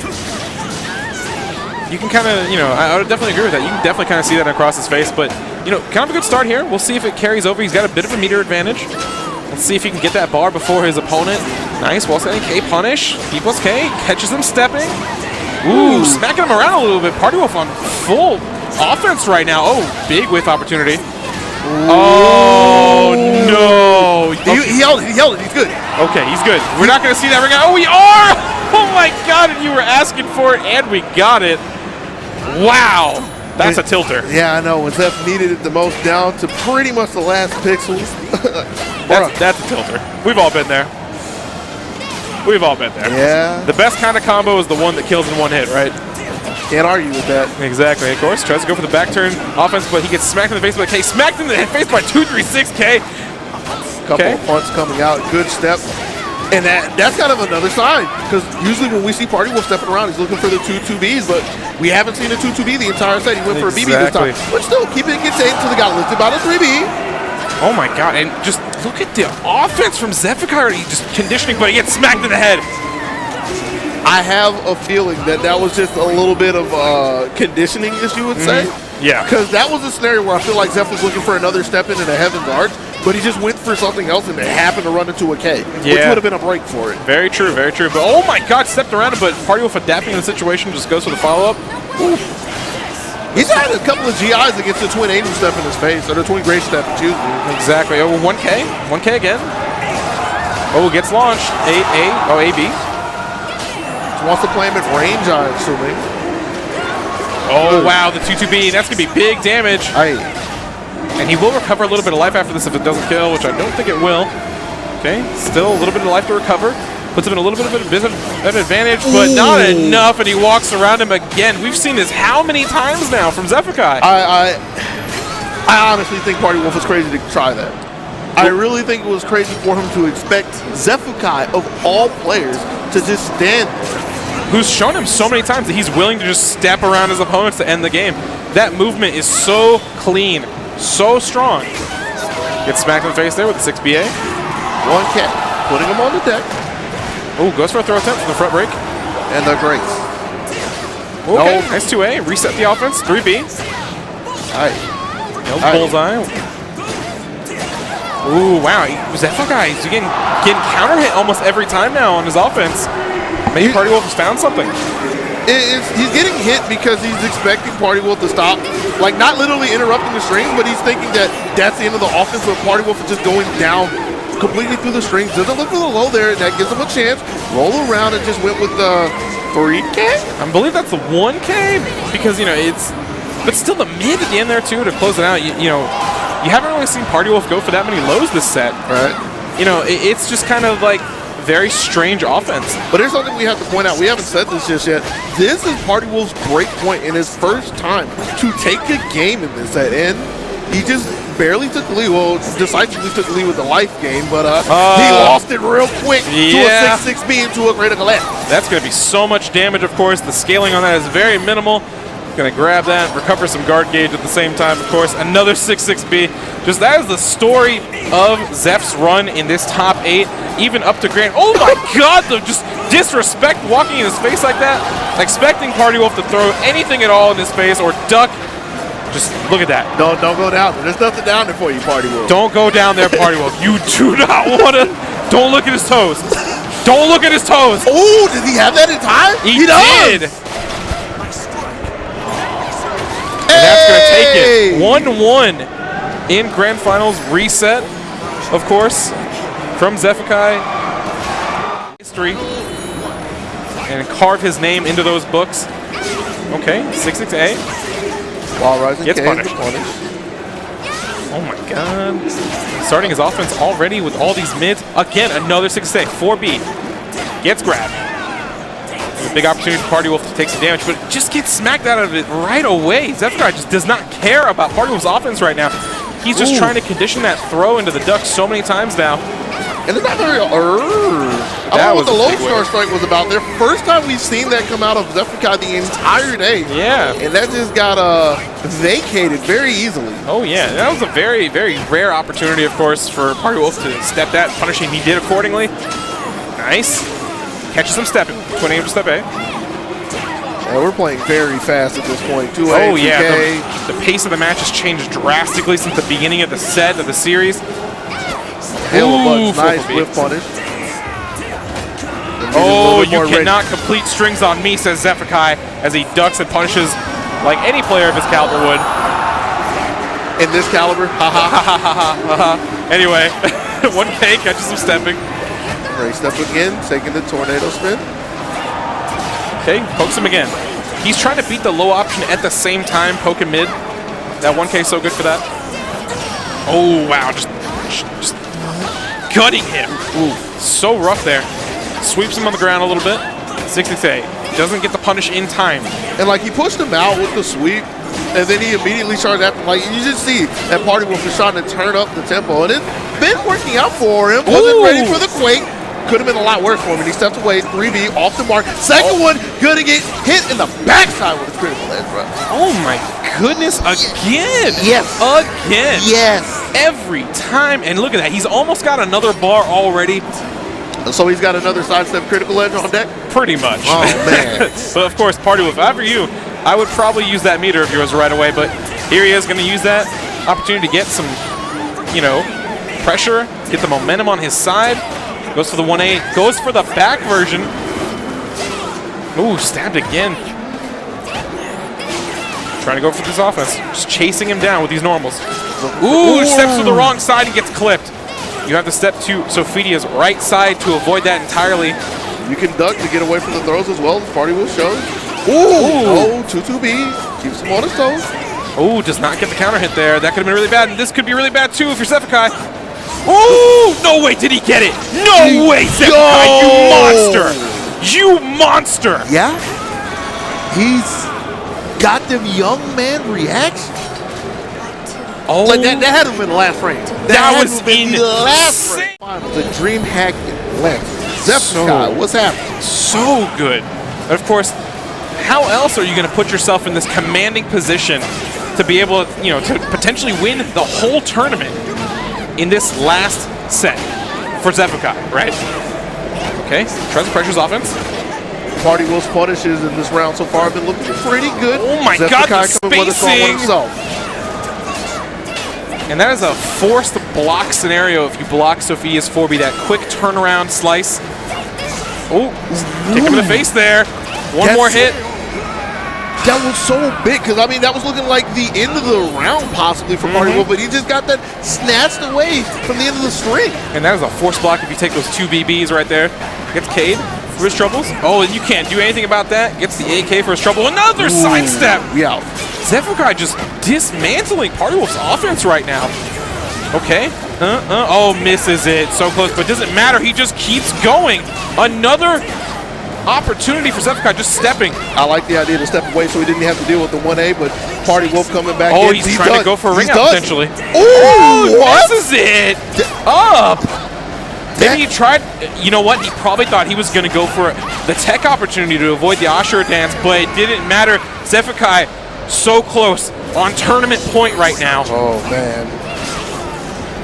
You can kind of, you know, I would definitely agree with that. You can definitely kind of see that across his face. But, you know, kind of a good start here. We'll see if it carries over. He's got a bit of a meter advantage. Let's see if he can get that bar before his opponent. Nice. Wall standing K punish. P plus K. Catches him stepping. Ooh, smacking him around a little bit. Party Wolf on full offense right now. Oh, big whiff opportunity. Oh, no. He held it. He held it. He's good. Okay, he's good. We're not going to see that ring out. Oh, we are! Oh, my God. And you were asking for it, and we got it. Wow. That's a tilter. Yeah, I know. When Zeph needed it the most, down to pretty much the last pixels. That's a tilter. We've all been there. We've all been there. Yeah. The best kind of combo is the one that kills in one hit, right? Can't argue with that. Exactly. Of course, tries to go for the back turn offense, but he gets smacked in the face by K. Smacked in the face by 236K. Couple of punts coming out. Good step. And that's kind of another sign, because usually when we see Party Wolf stepping around, he's looking for the 2-2Bs, but we haven't seen a 2-2B the entire set. He went for a BB this time. But still, keeping it contained until he got lifted by the 3B. Oh my God, and just look at the offense from Xephukai. He just conditioning, but he gets smacked in the head. I have a feeling that was just a little bit of conditioning, as you would say. Yeah. Because that was a scenario where I feel like Zeph was looking for another step into the Heaven's Arch, but he just went for something else and it happened to run into a K, which would have been a break for it. Very true, very true. But oh my god, stepped around it, but Party-Wolf adapting the situation, just goes for the follow-up. He's had a couple of GIs against the Twin Angel step in his face, or the Twin Grace step, excuse me. Exactly. Oh, 1K. 1K again. Oh, gets launched. AB. Just wants to play him at range, I'm assuming. Oh, wow, the 2-2B. That's going to be big damage. And he will recover a little bit of life after this if it doesn't kill, which I don't think it will. Okay, still a little bit of life to recover. Puts him in a little bit of an advantage, but not enough, and he walks around him again. We've seen this how many times now from Xephukai? I honestly think Party-Wolf was crazy to try that. I really think it was crazy for him to expect Xephukai, of all players, to just stand there. Who's shown him so many times that he's willing to just step around his opponents to end the game. That movement is so clean, so strong. Gets smacked in the face there with the 6BA. 1K, putting him on the deck. Oh, goes for a throw attempt from the front break. And the Grace. Okay, nice 2A. Reset the offense. 3B. Bullseye. Ooh, wow. Xephukai, he's getting counter hit almost every time now on his offense. Maybe Party-Wolf has found something. He's getting hit because he's expecting Party-Wolf to stop. Like, not literally interrupting the string, but he's thinking that that's the end of the offense, but Party-Wolf is just going down completely through the strings. Doesn't look for the low there. That gives him a chance. Roll around and just went with the 3K? I believe that's the 1K because, you know, it's... But still the mid at the end there, too, to close it out. You know, you haven't really seen Party-Wolf go for that many lows this set. Right. You know, it's just kind of like very strange offense. But there's something we have to point out. We haven't said this just yet. This is Party-Wolf's break point in his first time to take a game in this set. And he just barely took the lead. Well, decisively took the lead with the life game, but he lost it real quick to a 6-6B into a critical hit. That's going to be so much damage, of course. The scaling on that is very minimal. Going to grab that, recover some guard gauge at the same time, of course. Another 6-6B. Just that is the story of Zeph's run in this top 8, even up to Grand. Oh my god, the just disrespect walking in his face like that. Expecting Party-Wolf to throw anything at all in his face or duck. Just look at that. Don't go down there. There's nothing down there for you, Party-Wolf. Don't go down there, Party-Wolf. You do not want to. Don't look at his toes. Don't look at his toes. Oh, did he have that in time? He did. And that's going to take it. 1-1 in Grand Finals reset, of course, from Xephukai. History. And carve his name into those books. Okay, 6-6A. While Rising gets K punished. Oh my god. Starting his offense already with all these mids. Again, another 6-6. 4B. Gets grabbed. A big opportunity for Party-Wolf to take some damage, but just gets smacked out of it right away. Xephukai just does not care about Party-Wolf's offense right now. He's just trying to condition that throw into the duck so many times now. And it's not very... I don't know what the Losers strike was about there. First time we've seen that come out of Xephukai the entire day. Yeah. And that just got vacated very easily. Oh, yeah. That was a very, very rare opportunity, of course, for Party-Wolf to step that, punishing he did accordingly. Nice. Catches him stepping. 20 to step A. And we're playing very fast at this point. 2A, oh, yeah. 2K. The pace of the match has changed drastically since the beginning of the set, of the series. Nice whip punish. Oh, you cannot complete strings on me, says Xephukai, as he ducks and punishes like any player of his caliber would. In this caliber? Ha ha ha ha ha. Anyway, 1K catches him stepping. Great step again, taking the tornado spin. Okay, pokes him again. He's trying to beat the low option at the same time, poking mid. That 1K is so good for that. Oh, wow, just gutting him. Ooh, so rough there. Sweeps him on the ground a little bit. 6-6A. Doesn't get the punish in time. And like he pushed him out with the sweep, and then he immediately started after. Like you just see that Party-Wolf is trying to turn up the tempo, and it's been working out for him. Wasn't ready for the quake. Could have been a lot worse for him, and he stepped away. 3B off the mark. Second one, gonna get hit in the backside with a critical edge, bro. Oh my goodness! Again. Yes. Again. Yes. Every time, and look at that. He's almost got another bar already. So he's got another sidestep critical edge on deck? Pretty much. Oh, man. But of course, Party-Wolf, after you, I would probably use that meter of yours right away, but here he is going to use that opportunity to get some, you know, pressure, get the momentum on his side. Goes for the 1A, goes for the back version. Ooh, stabbed again. Trying to go for this offense. Just chasing him down with these normals. Ooh, steps to the wrong side and gets clipped. You have to step to Sophitia's right side to avoid that entirely. You can duck to get away from the throws as well, as Party will show. Ooh! Oh, 2-2B. Keeps him on his toes. Ooh, does not get the counter hit there. That could have been really bad, and this could be really bad too if you're Xephukai. Ooh! No way did he get it! No way, Xephukai, you monster! You monster! Yeah? He's got them young man reactions. Oh, like that had to have been the last frame. That was in the last frame. The dream hack in length. Xephukai, what's happening? So good. And of course, how else are you going to put yourself in this commanding position to be able to, you know, to potentially win the whole tournament in this last set for Xephukai, right? Okay, tries to pressure his offense. Party Wolf's punishes in this round so far have been looking pretty good. Oh my God, the spacing! And that is a forced block scenario if you block Sophitia's 4B, that quick turnaround slice. Oh, kick him in the face there. One more hit. That was so big, because I mean, that was looking like the end of the round possibly for Party Wolf, but he just got that snatched away from the end of the string. And that is a force block if you take those 2 BBs right there. Gets K'd for his troubles. Oh, and you can't do anything about that. Gets the AK for his trouble. Another sidestep. Yeah. Xephukai just dismantling Party Wolf's offense right now. Okay. Oh, misses it. So close, but doesn't matter. He just keeps going. Another opportunity for Xephukai just stepping. I like the idea to step away so he didn't have to deal with the 1A, but Party Wolf coming back in. Oh, he's trying to go for a ring out potentially. Oh, misses it. Up. Maybe he tried, you know what, he probably thought he was going to go for the tech opportunity to avoid the Ashura dance, but it didn't matter. Xephukai so close on tournament point right now. Oh, man.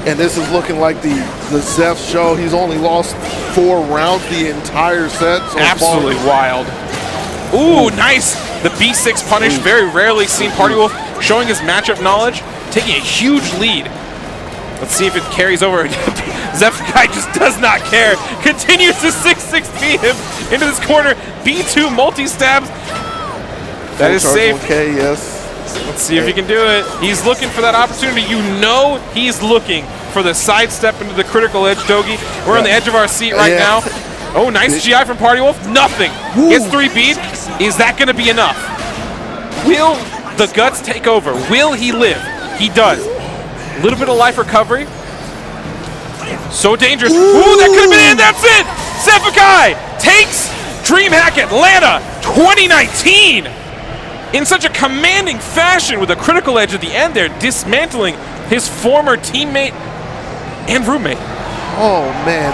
And this is looking like the Zeph show. He's only lost 4 rounds the entire set. So absolutely wild. Ooh, nice. The B6 punish, very rarely seen. Party Wolf showing his matchup knowledge, taking a huge lead. Let's see if it carries over. Xephukai just does not care. Continues to 6-6 beat him into this corner. B2 multi-stabs. That is safe. Okay, yes. Let's see if he can do it. He's looking for that opportunity. You know he's looking for the sidestep into the critical edge, Dogi. We're on the edge of our seat right now. Oh, nice GI from Party Wolf. Nothing. Gets 3 beat. Is that going to be enough? Will the guts take over? Will he live? He does. A little bit of life recovery. So dangerous. Ooh, that could have been it. That's it. Xephukai takes DreamHack Atlanta 2019 in such a commanding fashion with a critical edge at the end there, dismantling his former teammate and roommate. Oh, man.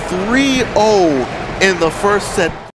3-0 in the first set.